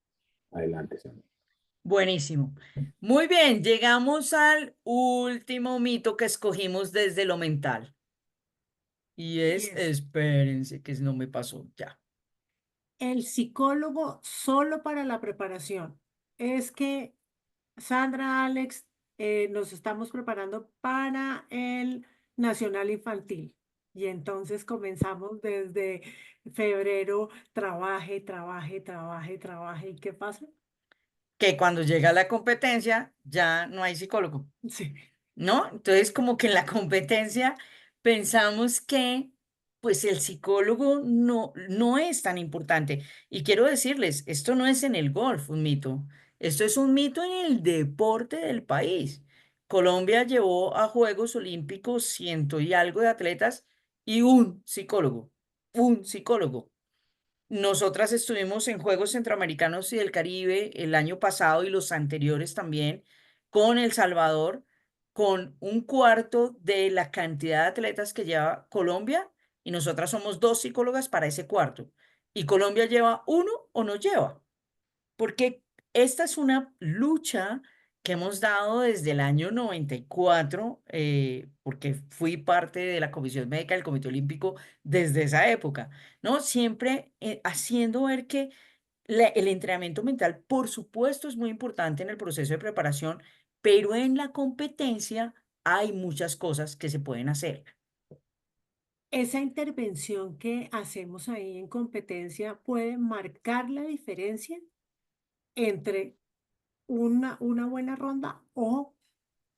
Adelante, Sandra. Buenísimo. Muy bien, llegamos al último mito que escogimos desde lo mental. Y es, Yes. espérense, que no me pasó ya. El psicólogo solo para la preparación. Es que Sandra, Alex, nos estamos preparando para el Nacional Infantil. Y entonces comenzamos desde febrero, trabaje, trabaje, trabaje, trabaje. ¿Y qué pasa? Que cuando llega la competencia ya no hay psicólogo, Sí. ¿no? Entonces, como que en la competencia pensamos que pues el psicólogo no es tan importante. Y quiero decirles, esto no es en el golf un mito, esto es un mito en el deporte del país. Colombia llevó a Juegos Olímpicos ciento y algo de atletas y un psicólogo. Nosotras estuvimos en Juegos Centroamericanos y del Caribe el año pasado y los anteriores también con El Salvador, con un cuarto de la cantidad de atletas que lleva Colombia y nosotras somos dos psicólogas para ese cuarto. ¿Y Colombia lleva uno o no lleva? Porque esta es una lucha que hemos dado desde el año 94, porque fui parte de la Comisión Médica del Comité Olímpico desde esa época, ¿no? Siempre haciendo ver que el entrenamiento mental, por supuesto, es muy importante en el proceso de preparación, pero en la competencia hay muchas cosas que se pueden hacer. Esa intervención que hacemos ahí en competencia puede marcar la diferencia entre una buena ronda o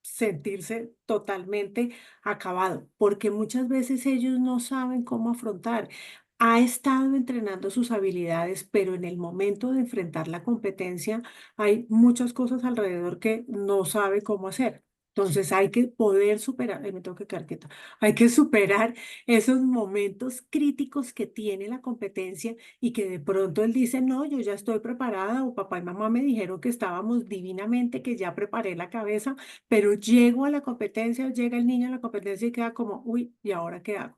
sentirse totalmente acabado, porque muchas veces ellos no saben cómo afrontar. Ha estado entrenando sus habilidades, pero en el momento de enfrentar la competencia hay muchas cosas alrededor que no sabe cómo hacer. Entonces hay que poder superar, ay, me tengo que quedar quieta, hay que superar esos momentos críticos que tiene la competencia y que de pronto él dice, no, yo ya estoy preparada o papá y mamá me dijeron que estábamos divinamente, que ya preparé la cabeza, pero llego a la competencia, llega el niño a la competencia y queda como, uy, ¿y ahora qué hago?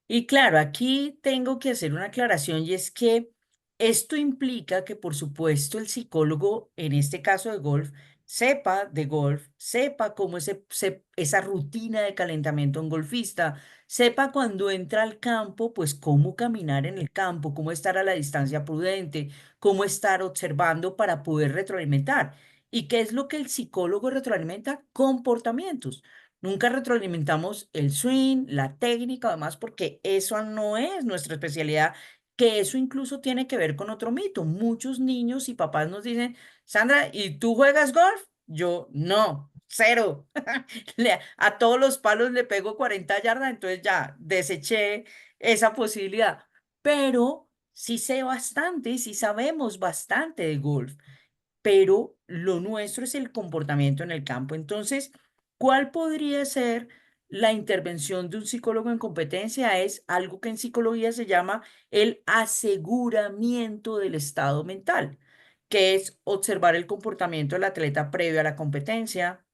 Y claro, aquí tengo que hacer una aclaración y es que esto implica que, por supuesto, el psicólogo, en este caso de golf, sepa de golf, sepa cómo esa rutina de calentamiento un golfista, sepa cuando entra al campo, pues cómo caminar en el campo, cómo estar a la distancia prudente, cómo estar observando para poder retroalimentar. ¿Y qué es lo que el psicólogo retroalimenta? Comportamientos. Nunca retroalimentamos el swing, la técnica, además, porque eso no es nuestra especialidad, que eso incluso tiene que ver con otro mito. Muchos niños y papás nos dicen, Sandra, ¿y tú juegas golf? Yo, no, cero. A todos los palos le pego 40 yardas, entonces ya deseché esa posibilidad. Pero sí sé bastante y sí sabemos bastante de golf, pero lo nuestro es el comportamiento en el campo. Entonces, ¿cuál podría ser la intervención de un psicólogo en competencia? Es algo que en psicología se llama el aseguramiento del estado mental, que es observar el comportamiento del atleta previo a la competencia,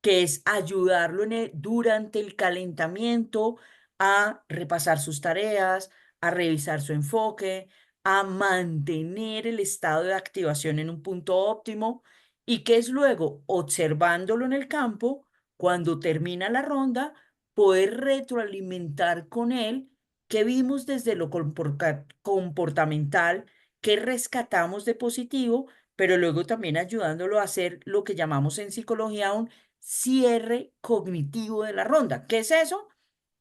que es ayudarlo durante el calentamiento a repasar sus tareas, a revisar su enfoque, a mantener el estado de activación en un punto óptimo y que es luego, observándolo en el campo, cuando termina la ronda, poder retroalimentar con él qué vimos desde lo comportamental, qué rescatamos de positivo, pero luego también ayudándolo a hacer lo que llamamos en psicología un cierre cognitivo de la ronda. ¿Qué es eso?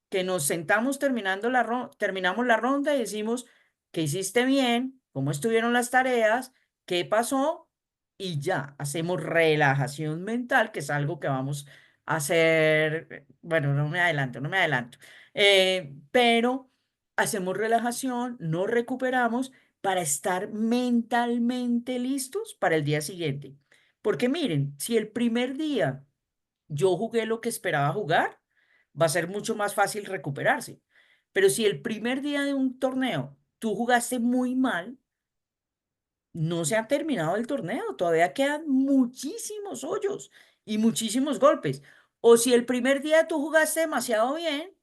Que nos sentamos terminamos la ronda y decimos que hiciste bien, cómo estuvieron las tareas, qué pasó y ya, hacemos relajación mental, que es algo que vamos a hacer, bueno, no me adelanto, pero hacemos relajación, nos recuperamos para estar mentalmente listos para el día siguiente. Porque miren, si el primer día yo jugué lo que esperaba jugar, va a ser mucho más fácil recuperarse. Pero si el primer día de un torneo tú jugaste muy mal, no se ha terminado el torneo, todavía quedan muchísimos hoyos y muchísimos golpes. O si el primer día tú jugaste demasiado bien,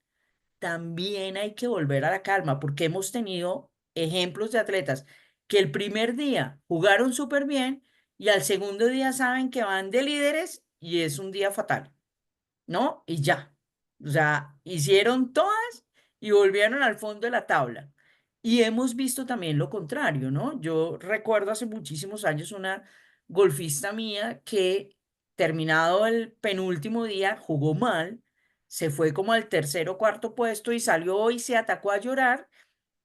también hay que volver a la calma, porque hemos tenido ejemplos de atletas que el primer día jugaron súper bien y al segundo día saben que van de líderes y es un día fatal. ¿No? Y ya. O sea, hicieron todas y volvieron al fondo de la tabla. Y hemos visto también lo contrario, ¿no? Yo recuerdo hace muchísimos años una golfista mía que terminado el penúltimo día jugó mal, se fue como al tercer o cuarto puesto y salió y se atacó a llorar.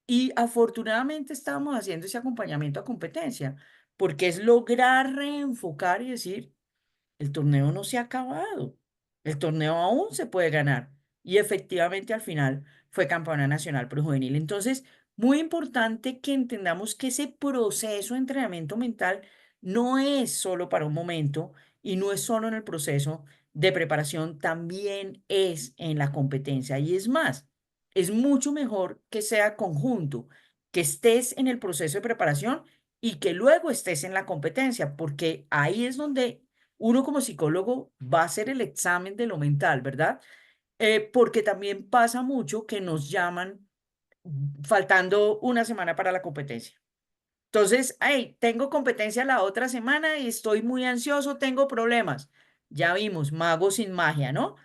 Y afortunadamente estábamos haciendo ese acompañamiento a competencia, porque es lograr reenfocar y decir, el torneo no se ha acabado. El torneo aún se puede ganar. Y efectivamente al final fue campeona nacional prejuvenil. Entonces, muy importante que entendamos que ese proceso de entrenamiento mental no es solo para un momento y no es solo en el proceso de preparación, también es en la competencia. Y es más, es mucho mejor que sea conjunto, que estés en el proceso de preparación y que luego estés en la competencia, porque ahí es donde uno como psicólogo va a hacer el examen de lo mental, ¿verdad? Porque también pasa mucho que nos llaman faltando una semana para la competencia. Entonces, hey, tengo competencia la otra semana y estoy muy ansioso, tengo problemas. Ya vimos, mago sin magia, ¿no?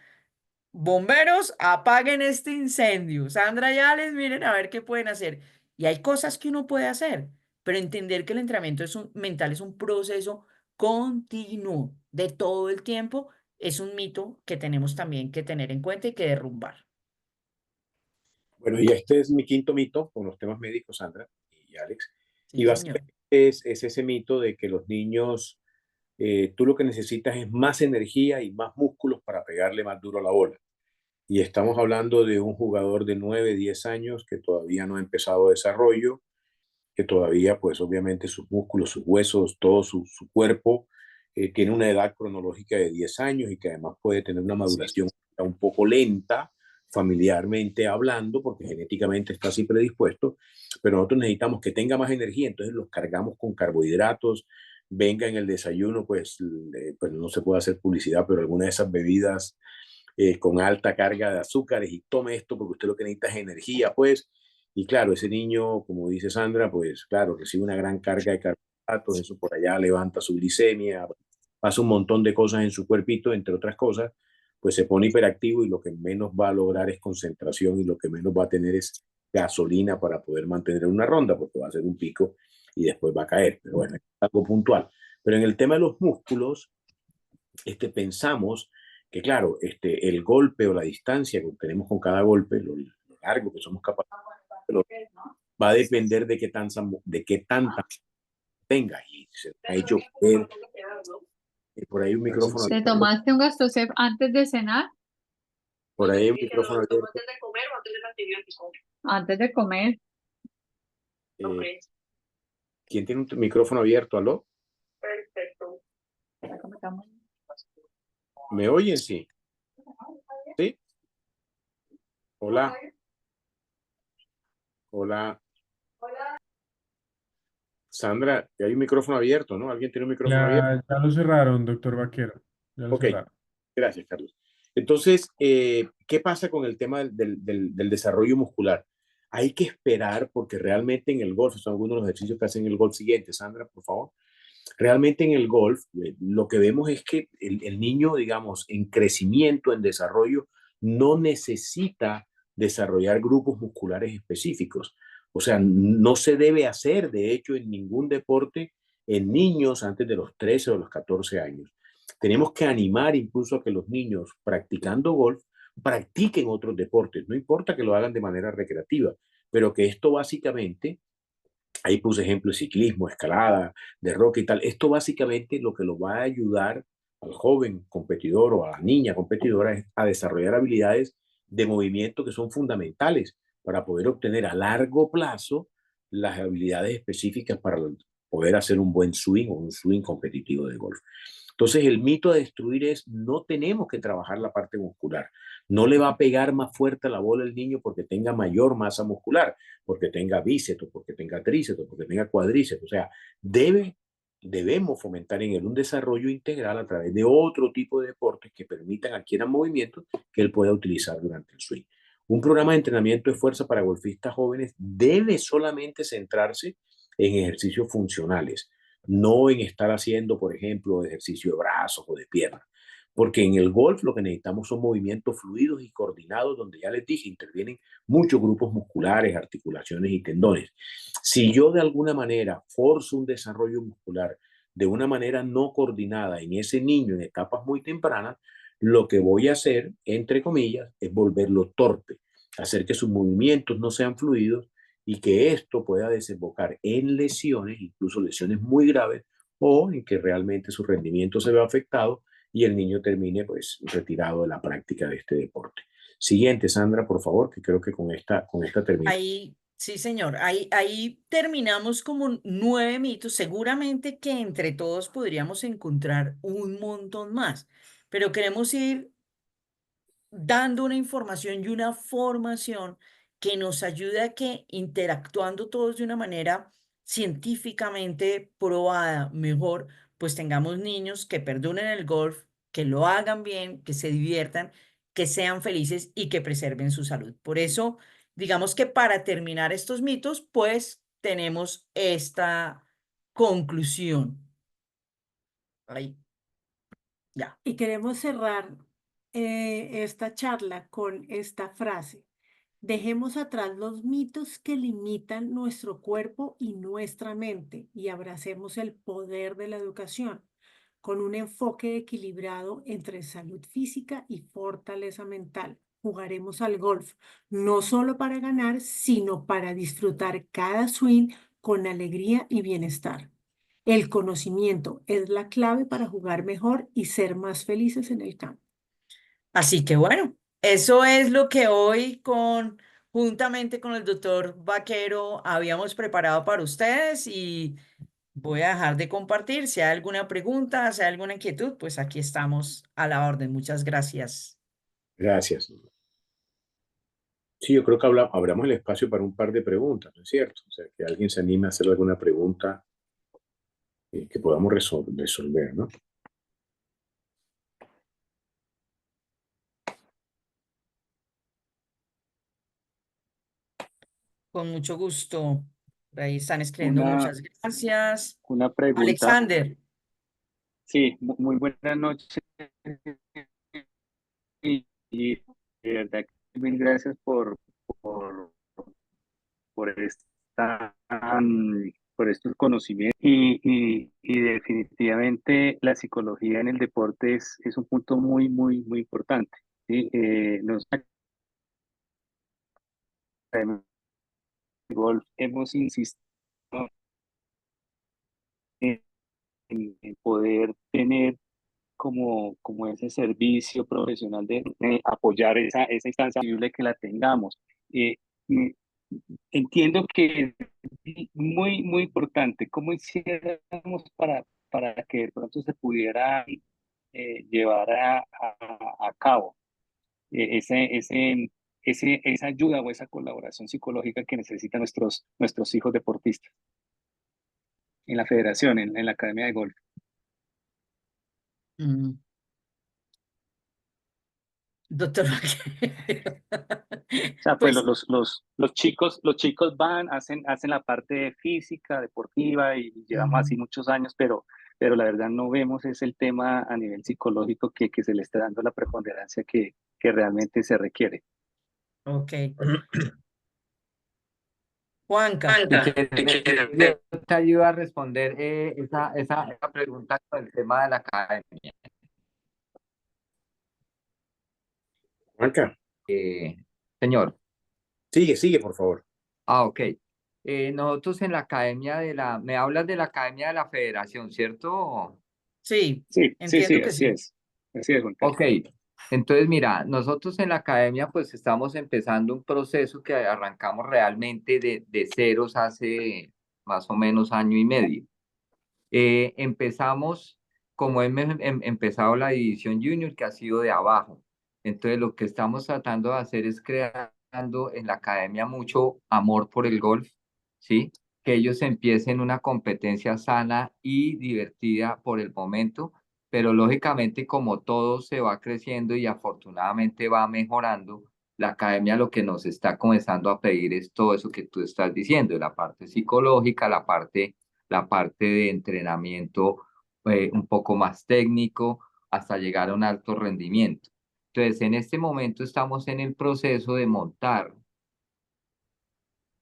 Bomberos, apaguen este incendio. Sandra y Alex, miren a ver qué pueden hacer. Y hay cosas que uno puede hacer, pero entender que el entrenamiento mental es un proceso continuo de todo el tiempo es un mito que tenemos también que tener en cuenta y que derrumbar. Bueno, y este es mi quinto mito con los temas médicos, Sandra y Alex. Y Sí, señor. básicamente es ese mito de que los niños, tú lo que necesitas es más energía y más músculos para pegarle más duro a la bola. Y estamos hablando de un jugador de 9, 10 años que todavía no ha empezado desarrollo, que todavía, pues obviamente sus músculos, sus huesos, todo su cuerpo tiene una edad cronológica de 10 años y que además puede tener una maduración un poco lenta, familiarmente hablando, porque genéticamente está así predispuesto, pero nosotros necesitamos que tenga más energía, entonces los cargamos con carbohidratos, venga en el desayuno, pues no se puede hacer publicidad, pero alguna de esas bebidas con alta carga de azúcares y tome esto porque usted lo que necesita es energía, pues. Y claro, ese niño, como dice Sandra, pues claro, recibe una gran carga de carbohidratos, eso por allá levanta su glicemia, pasa un montón de cosas en su cuerpito, entre otras cosas, pues se pone hiperactivo y lo que menos va a lograr es concentración y lo que menos va a tener es gasolina para poder mantener una ronda, porque va a ser un pico y después va a caer. Pero bueno, es algo puntual. Pero en el tema de los músculos, pensamos que, claro, el golpe o la distancia que obtenemos con cada golpe, lo largo que somos capaces, va a depender de qué tanta tenga. Y se ha hecho ver, por ahí un micrófono, ¿Te tomaste un Gastrosep antes de cenar? por ahí un micrófono abierto. ¿Antes de comer o antes del antibiótico? Antes de comer. ¿Quién tiene un micrófono abierto? ¿Aló? Perfecto. ¿Me oyen? Sí. ¿Sí? Hola. Hola. Sandra, hay un micrófono abierto, ¿no? ¿Alguien tiene un micrófono abierto? Ya lo cerraron, doctor Vaquero. Ya lo Ok, cerraron. gracias, Carlos. Entonces, ¿qué pasa con el tema del desarrollo muscular? Hay que esperar porque realmente en el golf, son algunos de los ejercicios que hacen en el golf siguiente, Sandra, por favor. Realmente en el golf lo que vemos es que el niño, digamos, en crecimiento, en desarrollo, no necesita desarrollar grupos musculares específicos. O sea, no se debe hacer, de hecho, en ningún deporte en niños antes de los 13 o los 14 años. Tenemos que animar incluso a que los niños practicando golf practiquen otros deportes. No importa que lo hagan de manera recreativa, pero que esto básicamente ahí puse ejemplo de ciclismo, escalada, de rock y tal. Esto básicamente lo que lo va a ayudar al joven competidor o a la niña competidora es a desarrollar habilidades de movimiento que son fundamentales para poder obtener a largo plazo las habilidades específicas para poder hacer un buen swing o un swing competitivo de golf. Entonces, el mito de destruir es no tenemos que trabajar la parte muscular. No le va a pegar más fuerte a la bola el niño porque tenga mayor masa muscular, porque tenga bíceps, porque tenga tríceps, porque tenga cuádriceps. O sea, debemos fomentar en él un desarrollo integral a través de otro tipo de deportes que permitan adquieran movimientos que él pueda utilizar durante el swing. Un programa de entrenamiento de fuerza para golfistas jóvenes debe solamente centrarse en ejercicios funcionales, no en estar haciendo, por ejemplo, ejercicio de brazos o de piernas. Porque en el golf lo que necesitamos son movimientos fluidos y coordinados, donde ya les dije, intervienen muchos grupos musculares, articulaciones y tendones. Si yo de alguna manera forzo un desarrollo muscular de una manera no coordinada en ese niño en etapas muy tempranas, lo que voy a hacer, entre comillas, es volverlo torpe, hacer que sus movimientos no sean fluidos y que esto pueda desembocar en lesiones, incluso lesiones muy graves, o en que realmente su rendimiento se vea afectado y el niño termine pues retirado de la práctica de este deporte. Siguiente, Sandra, por favor, que creo que con esta terminamos. Ahí, sí, señor, ahí terminamos como 9 mitos. Seguramente que entre todos podríamos encontrar un montón más, pero queremos ir dando una información y una formación que nos ayude a que interactuando todos de una manera científicamente probada, mejor, pues tengamos niños que perdonen el golf, que lo hagan bien, que se diviertan, que sean felices y que preserven su salud. Por eso, digamos que para terminar estos mitos, pues tenemos esta conclusión. Ahí, ya. Y queremos cerrar esta charla con esta frase. Dejemos atrás los mitos que limitan nuestro cuerpo y nuestra mente y abracemos el poder de la educación con un enfoque equilibrado entre salud física y fortaleza mental. Jugaremos al golf, no solo para ganar, sino para disfrutar cada swing con alegría y bienestar. El conocimiento es la clave para jugar mejor y ser más felices en el campo. Así que bueno, eso es lo que hoy juntamente con el doctor Vaquero habíamos preparado para ustedes y voy a dejar de compartir. Si hay alguna pregunta, si hay alguna inquietud, pues aquí estamos a la orden. Muchas gracias. Gracias. Sí, yo creo que abramos el espacio para un par de preguntas, ¿no es cierto? O sea, que alguien se anime a hacer alguna pregunta que podamos resolver, ¿no? Con mucho gusto. Por ahí están escribiendo muchas gracias. Una pregunta. Alexander. Sí, muy buenas noches. Y de verdad que mil gracias por, por estos conocimientos. Y definitivamente la psicología en el deporte es un punto muy importante. ¿Sí? En el golf hemos insistido en, en poder tener como ese servicio profesional de apoyar esa instancia posible que la tengamos. Mm, Entiendo que es muy importante cómo hiciéramos para que de pronto se pudiera llevar a cabo eh, ese, ese, esa ayuda o esa colaboración psicológica que necesitan nuestros hijos deportistas en la federación, en la academia de golf. Mm. Doctor Vaquero. O sea, pues Pues los chicos van, hacen la parte física, deportiva y llevamos así muchos años, pero la verdad no vemos es el tema a nivel psicológico que se le está dando la preponderancia que realmente se requiere. ok. Juanca. Si quieres, yo te ayudo a responder esa pregunta con el tema de la academia. Juanca, Señor. sigue, por favor. Ok. Nosotros en la academia me hablas de la academia de la federación, ¿cierto? Sí, Sí, entiendo que así sí. es. Así es, Juan Carlos. Ok. Entonces, mira, nosotros en la academia pues estamos empezando un proceso que arrancamos realmente de ceros hace más o menos año y medio. Empezamos como hemos empezado la división junior, que ha sido de abajo. Entonces, lo que estamos tratando de hacer es creando en la academia mucho amor por el golf, ¿sí? Que ellos empiecen una competencia sana y divertida por el momento, pero lógicamente como todo se va creciendo y afortunadamente va mejorando, la academia lo que nos está comenzando a pedir es todo eso que tú estás diciendo, la parte psicológica, la parte de entrenamiento un poco más técnico hasta llegar a un alto rendimiento. Entonces, en este momento estamos en el proceso de montar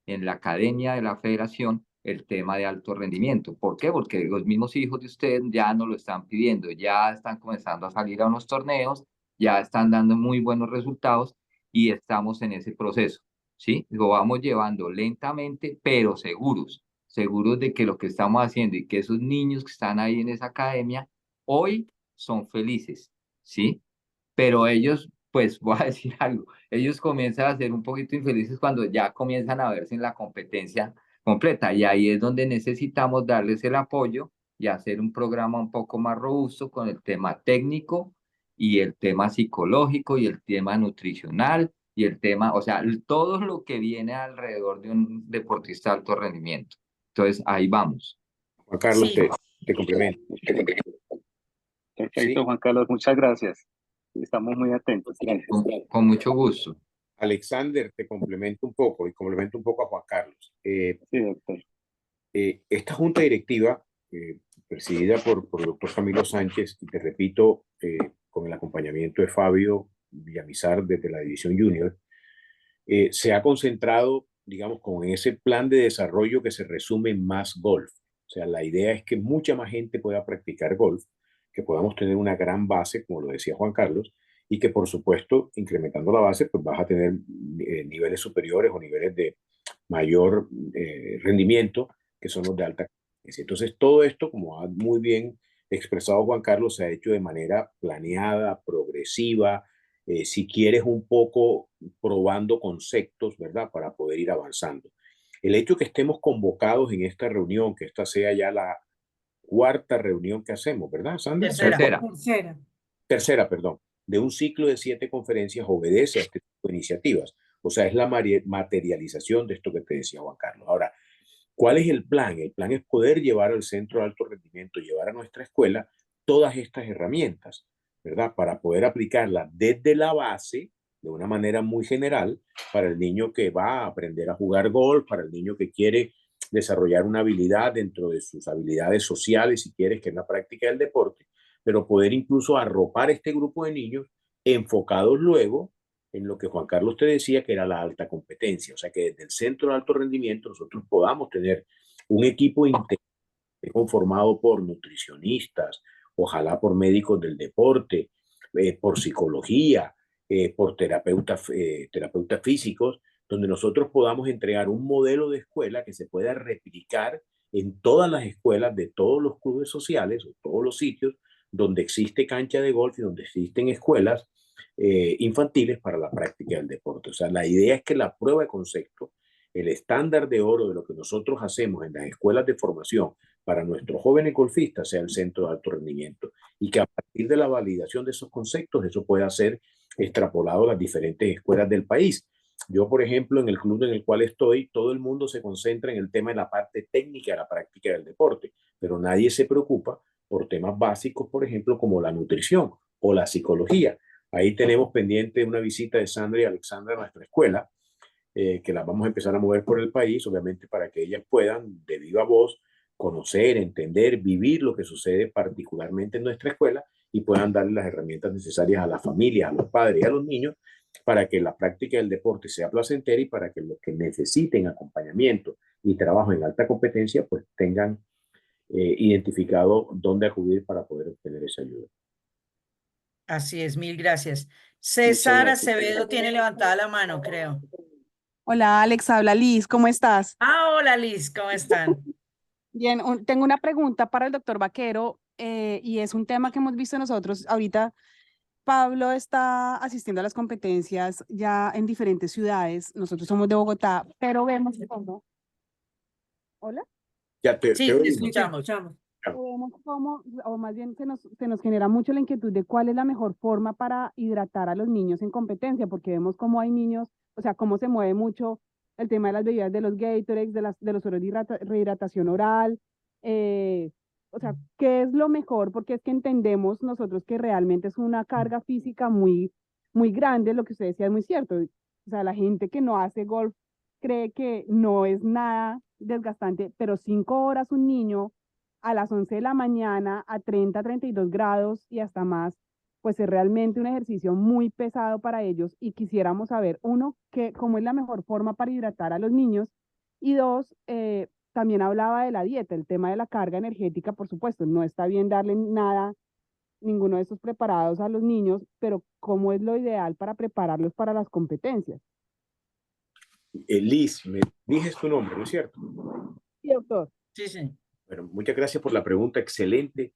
en la academia de la federación el tema de alto rendimiento. ¿Por qué? Porque los mismos hijos de ustedes ya nos lo están pidiendo, ya están comenzando a salir a unos torneos, ya están dando muy buenos resultados y estamos en ese proceso, ¿sí? Lo vamos llevando lentamente, pero seguros de que lo que estamos haciendo y que esos niños que están ahí en esa academia hoy son felices, ¿sí? Pero ellos, pues voy a decir algo, ellos comienzan a ser un poquito infelices cuando ya comienzan a verse en la competencia completa y ahí es donde necesitamos darles el apoyo y hacer un programa un poco más robusto con el tema técnico y el tema psicológico y el tema nutricional y el tema, o sea, todo lo que viene alrededor de un deportista de alto rendimiento. Entonces, ahí vamos. Juan Carlos, Sí. te complemento. Perfecto, Sí. Juan Carlos, muchas gracias. Estamos muy atentos. Gracias. Con mucho gusto. Alexander, te complemento un poco y complemento un poco a Juan Carlos. Sí, doctor. Esta junta directiva, presidida por el doctor Camilo Sánchez, y te repito, con el acompañamiento de Fabio Villamizar desde la División Junior, se ha concentrado, digamos, con ese plan de desarrollo que se resume en más golf. O sea, la idea es que mucha más gente pueda practicar golf, que podamos tener una gran base, como lo decía Juan Carlos, y que por supuesto, incrementando la base, pues vas a tener niveles superiores o niveles de mayor rendimiento, que son los de alta competencia. Entonces, todo esto, como ha muy bien expresado Juan Carlos, se ha hecho de manera planeada, progresiva, si quieres un poco probando conceptos, ¿verdad? Para poder ir avanzando. El hecho que estemos convocados en esta reunión, que esta sea ya la cuarta reunión que hacemos, ¿verdad, Sandra? Tercera. Tercera. Tercera, perdón, de un ciclo de 7 conferencias obedece a este tipo de iniciativas. O sea, es la materialización de esto que te decía Juan Carlos. Ahora, ¿cuál es el plan? El plan es poder llevar al centro de alto rendimiento, llevar a nuestra escuela todas estas herramientas, ¿verdad? Para poder aplicarlas desde la base, de una manera muy general, para el niño que va a aprender a jugar golf, para el niño que quiere desarrollar una habilidad dentro de sus habilidades sociales, si quieres, que es la práctica del deporte, pero poder incluso arropar este grupo de niños enfocados luego en lo que Juan Carlos te decía, que era la alta competencia. O sea, que desde el centro de alto rendimiento nosotros podamos tener un equipo conformado por nutricionistas, ojalá por médicos del deporte, por psicología, por terapeutas físicos, donde nosotros podamos entregar un modelo de escuela que se pueda replicar en todas las escuelas de todos los clubes sociales o todos los sitios donde existe cancha de golf y donde existen escuelas infantiles para la práctica del deporte. O sea, la idea es que la prueba de concepto, el estándar de oro de lo que nosotros hacemos en las escuelas de formación para nuestros jóvenes golfistas sea el centro de alto rendimiento y que a partir de la validación de esos conceptos eso pueda ser extrapolado a las diferentes escuelas del país. Yo, por ejemplo, en el club en el cual estoy, todo el mundo se concentra en el tema de la parte técnica de la práctica del deporte, pero nadie se preocupa por temas básicos, por ejemplo, como la nutrición o la psicología. Ahí tenemos pendiente una visita de Sandra y Alexandra a nuestra escuela, que las vamos a empezar a mover por el país, obviamente para que ellas puedan, de viva voz, conocer, entender, vivir lo que sucede particularmente en nuestra escuela y puedan darle las herramientas necesarias a las familias, a los padres y a los niños para que la práctica del deporte sea placentera y para que los que necesiten acompañamiento y trabajo en alta competencia pues tengan identificado dónde acudir para poder obtener esa ayuda. Así es, mil gracias. César gracias. Acevedo tiene levantada la mano, creo. Hola Alex, habla Liz, ¿cómo estás? Hola Liz, ¿cómo están? Bien, tengo una pregunta para el doctor Vaquero y es un tema que hemos visto nosotros. Ahorita Pablo está asistiendo a las competencias ya en diferentes ciudades. Nosotros somos de Bogotá, pero vemos cómo... ¿Hola? Ya te Sí, te oímos. escuchamos. Pero vemos cómo, o más bien se nos genera mucho la inquietud de cuál es la mejor forma para hidratar a los niños en competencia, porque vemos cómo hay niños, o sea, cómo se mueve mucho el tema de las bebidas de los Gatorades, de los sueros de rehidratación oral, o sea, ¿qué es lo mejor? Porque es que entendemos nosotros que realmente es una carga física muy, muy grande, lo que usted decía es muy cierto. O sea, la gente que no hace golf cree que no es nada desgastante, pero 5 horas un niño a las 11 de la mañana a 30, 32 grados y hasta más, pues es realmente un ejercicio muy pesado para ellos y quisiéramos saber, uno, cómo es la mejor forma para hidratar a los niños y dos, también hablaba de la dieta, el tema de la carga energética, por supuesto, no está bien darle nada, ninguno de esos preparados a los niños, pero cómo es lo ideal para prepararlos para las competencias. Liz, me dijes tu nombre, ¿no es cierto? Sí, doctor. Sí, sí. Bueno, muchas gracias por la pregunta, excelente.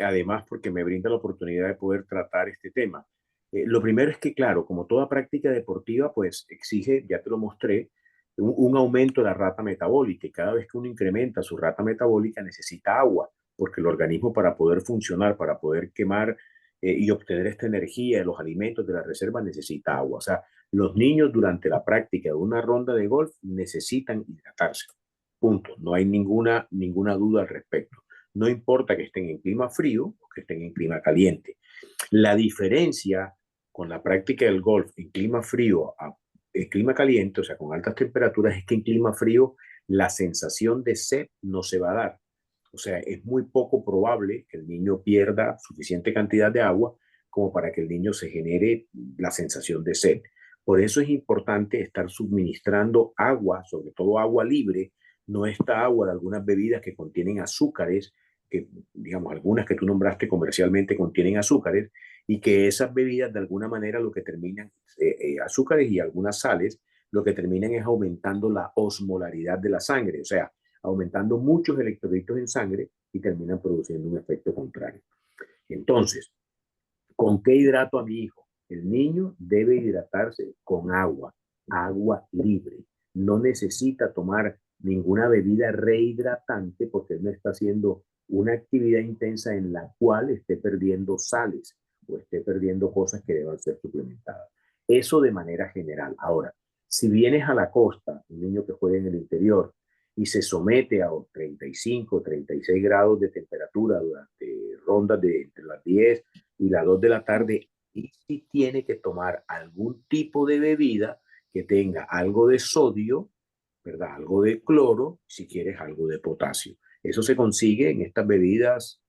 Además, porque me brinda la oportunidad de poder tratar este tema. Lo primero es que, claro, como toda práctica deportiva, pues exige, ya te lo mostré, un aumento de la rata metabólica y cada vez que uno incrementa su rata metabólica necesita agua, porque el organismo para poder funcionar, para poder quemar y obtener esta energía de los alimentos de la reserva necesita agua. O sea, los niños durante la práctica de una ronda de golf necesitan hidratarse. Punto. No hay ninguna duda al respecto. No importa que estén en clima frío o que estén en clima caliente. La diferencia con la práctica del golf en clima frío en clima caliente, o sea, con altas temperaturas, es que en clima frío la sensación de sed no se va a dar. O sea, es muy poco probable que el niño pierda suficiente cantidad de agua como para que el niño se genere la sensación de sed. Por eso es importante estar suministrando agua, sobre todo agua libre, no esta agua de algunas bebidas que contienen azúcares, que digamos algunas que tú nombraste comercialmente contienen azúcares, y que esas bebidas de alguna manera lo que terminan, azúcares y algunas sales, lo que terminan es aumentando la osmolaridad de la sangre, o sea, aumentando muchos electrolitos en sangre y terminan produciendo un efecto contrario. Entonces, ¿con qué hidrato a mi hijo? El niño debe hidratarse con agua, agua libre. No necesita tomar ninguna bebida rehidratante porque él no está haciendo una actividad intensa en la cual esté perdiendo sales o esté perdiendo cosas que deban ser suplementadas. Eso de manera general. Ahora, si vienes a la costa, un niño que juega en el interior y se somete a 35, 36 grados de temperatura durante rondas de entre las 10 y las 2 de la tarde, y si tiene que tomar algún tipo de bebida que tenga algo de sodio, ¿verdad? Algo de cloro, si quieres algo de potasio. Eso se consigue en estas bebidas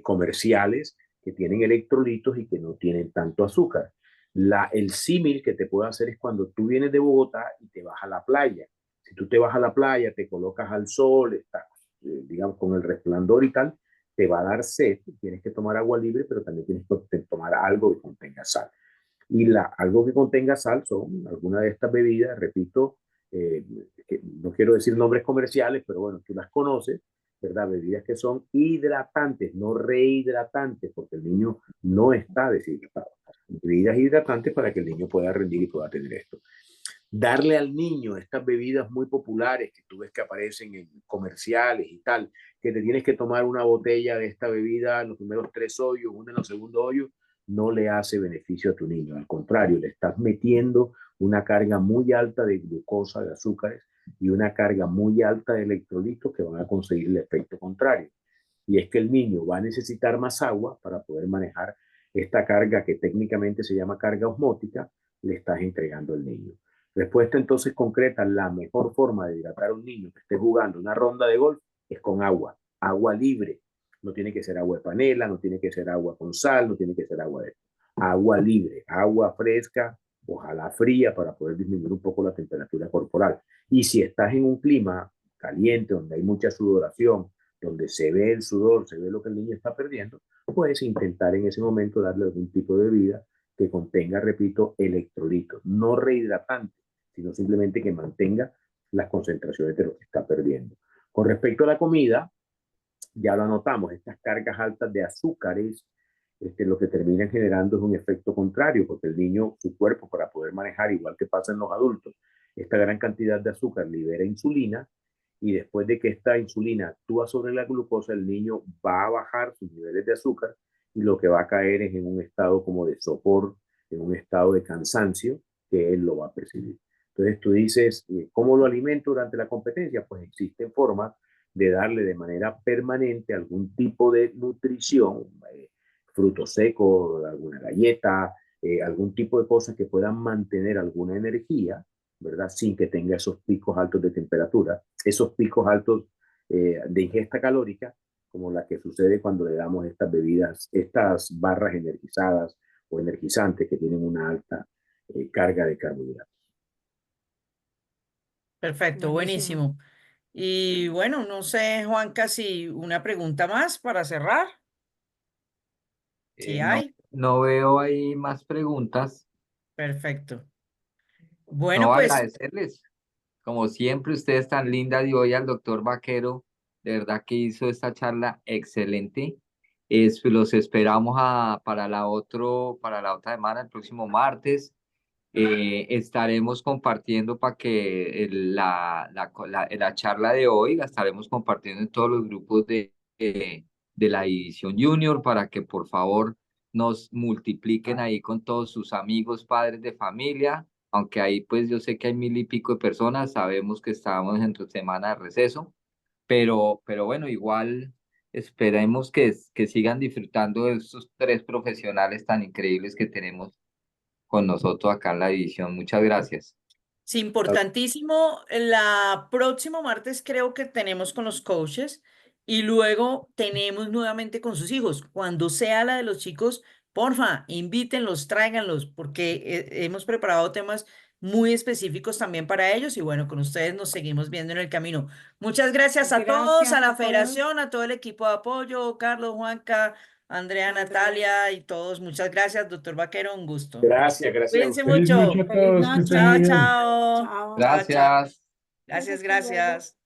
comerciales que tienen electrolitos y que no tienen tanto azúcar. El símil que te puedo hacer es cuando tú vienes de Bogotá y te vas a la playa. Si tú te vas a la playa, te colocas al sol, estás, digamos, con el resplandor y tal, te va a dar sed, tienes que tomar agua libre, pero también tienes que tomar algo que contenga sal. Y algo que contenga sal son algunas de estas bebidas, repito, que no quiero decir nombres comerciales, pero bueno, tú las conoces, ¿verdad? Bebidas que son hidratantes, no rehidratantes, porque el niño no está deshidratado. Bebidas hidratantes para que el niño pueda rendir y pueda tener esto. Darle al niño estas bebidas muy populares que tú ves que aparecen en comerciales y tal, que te tienes que tomar una botella de esta bebida en los primeros 3 hoyos, una en los segundos hoyos, no le hace beneficio a tu niño. Al contrario, le estás metiendo una carga muy alta de glucosa, de azúcares, y una carga muy alta de electrolitos que van a conseguir el efecto contrario. Y es que el niño va a necesitar más agua para poder manejar esta carga que técnicamente se llama carga osmótica, le estás entregando al niño. Respuesta entonces concreta, la mejor forma de hidratar a un niño que esté jugando una ronda de golf es con agua, agua libre. No tiene que ser agua de panela, no tiene que ser agua con sal, no tiene que ser agua de agua libre, agua fresca, ojalá fría para poder disminuir un poco la temperatura corporal. Y si estás en un clima caliente, donde hay mucha sudoración, donde se ve el sudor, se ve lo que el niño está perdiendo, puedes intentar en ese momento darle algún tipo de bebida que contenga, repito, electrolitos, no rehidratantes, sino simplemente que mantenga las concentraciones de lo que está perdiendo. Con respecto a la comida, ya lo anotamos, estas cargas altas de azúcares, lo que terminan generando es un efecto contrario, porque el niño, su cuerpo, para poder manejar, igual que pasa en los adultos, esta gran cantidad de azúcar libera insulina, y después de que esta insulina actúa sobre la glucosa, el niño va a bajar sus niveles de azúcar y lo que va a caer es en un estado como de sopor, en un estado de cansancio, que él lo va a percibir. Entonces tú dices, ¿cómo lo alimento durante la competencia? Pues existen formas de darle de manera permanente algún tipo de nutrición, frutos secos, alguna galleta, algún tipo de cosas que puedan mantener alguna energía, ¿verdad? Sin que tenga esos picos altos de temperatura, esos picos altos de ingesta calórica, como la que sucede cuando le damos estas bebidas, estas barras energizadas o energizantes que tienen una alta carga de carbohidratos. Perfecto, buenísimo. Y bueno, no sé, Juanca, si una pregunta más para cerrar. Si No, hay. no veo ahí más preguntas. Perfecto. Bueno, No, pues agradecerles. Como siempre, ustedes tan lindas y hoy al doctor Vaquero, de verdad que hizo esta charla excelente. Los esperamos para para la otra semana, el próximo martes. Estaremos compartiendo para que la charla de hoy la estaremos compartiendo en todos los grupos de la División Junior para que por favor nos multipliquen ahí con todos sus amigos, padres de familia, aunque ahí pues yo sé que hay 1000 y pico de personas, sabemos que estábamos en tu semana de receso, pero bueno, igual esperemos que sigan disfrutando de estos 3 profesionales tan increíbles que tenemos con nosotros acá en la división. Muchas gracias. Sí, importantísimo. La próximo martes creo que tenemos con los coaches y luego tenemos nuevamente con sus hijos. Cuando sea la de los chicos, porfa, invítenlos, tráiganlos, porque hemos preparado temas muy específicos también para ellos y bueno, con ustedes nos seguimos viendo en el camino. Muchas gracias a todos, Gracias a la a todos. federación, a todo el equipo de apoyo, Carlos, Juanca, Andrea, Andrea. Natalia y todos. Muchas gracias, doctor Vaquero, un gusto. Gracias, gracias. Cuídense Feliz mucho. noche a Feliz todos, que estén noche. muy Chao, bien. chao. Chao. Chao, chao. Gracias. Gracias, Hasta luego. gracias.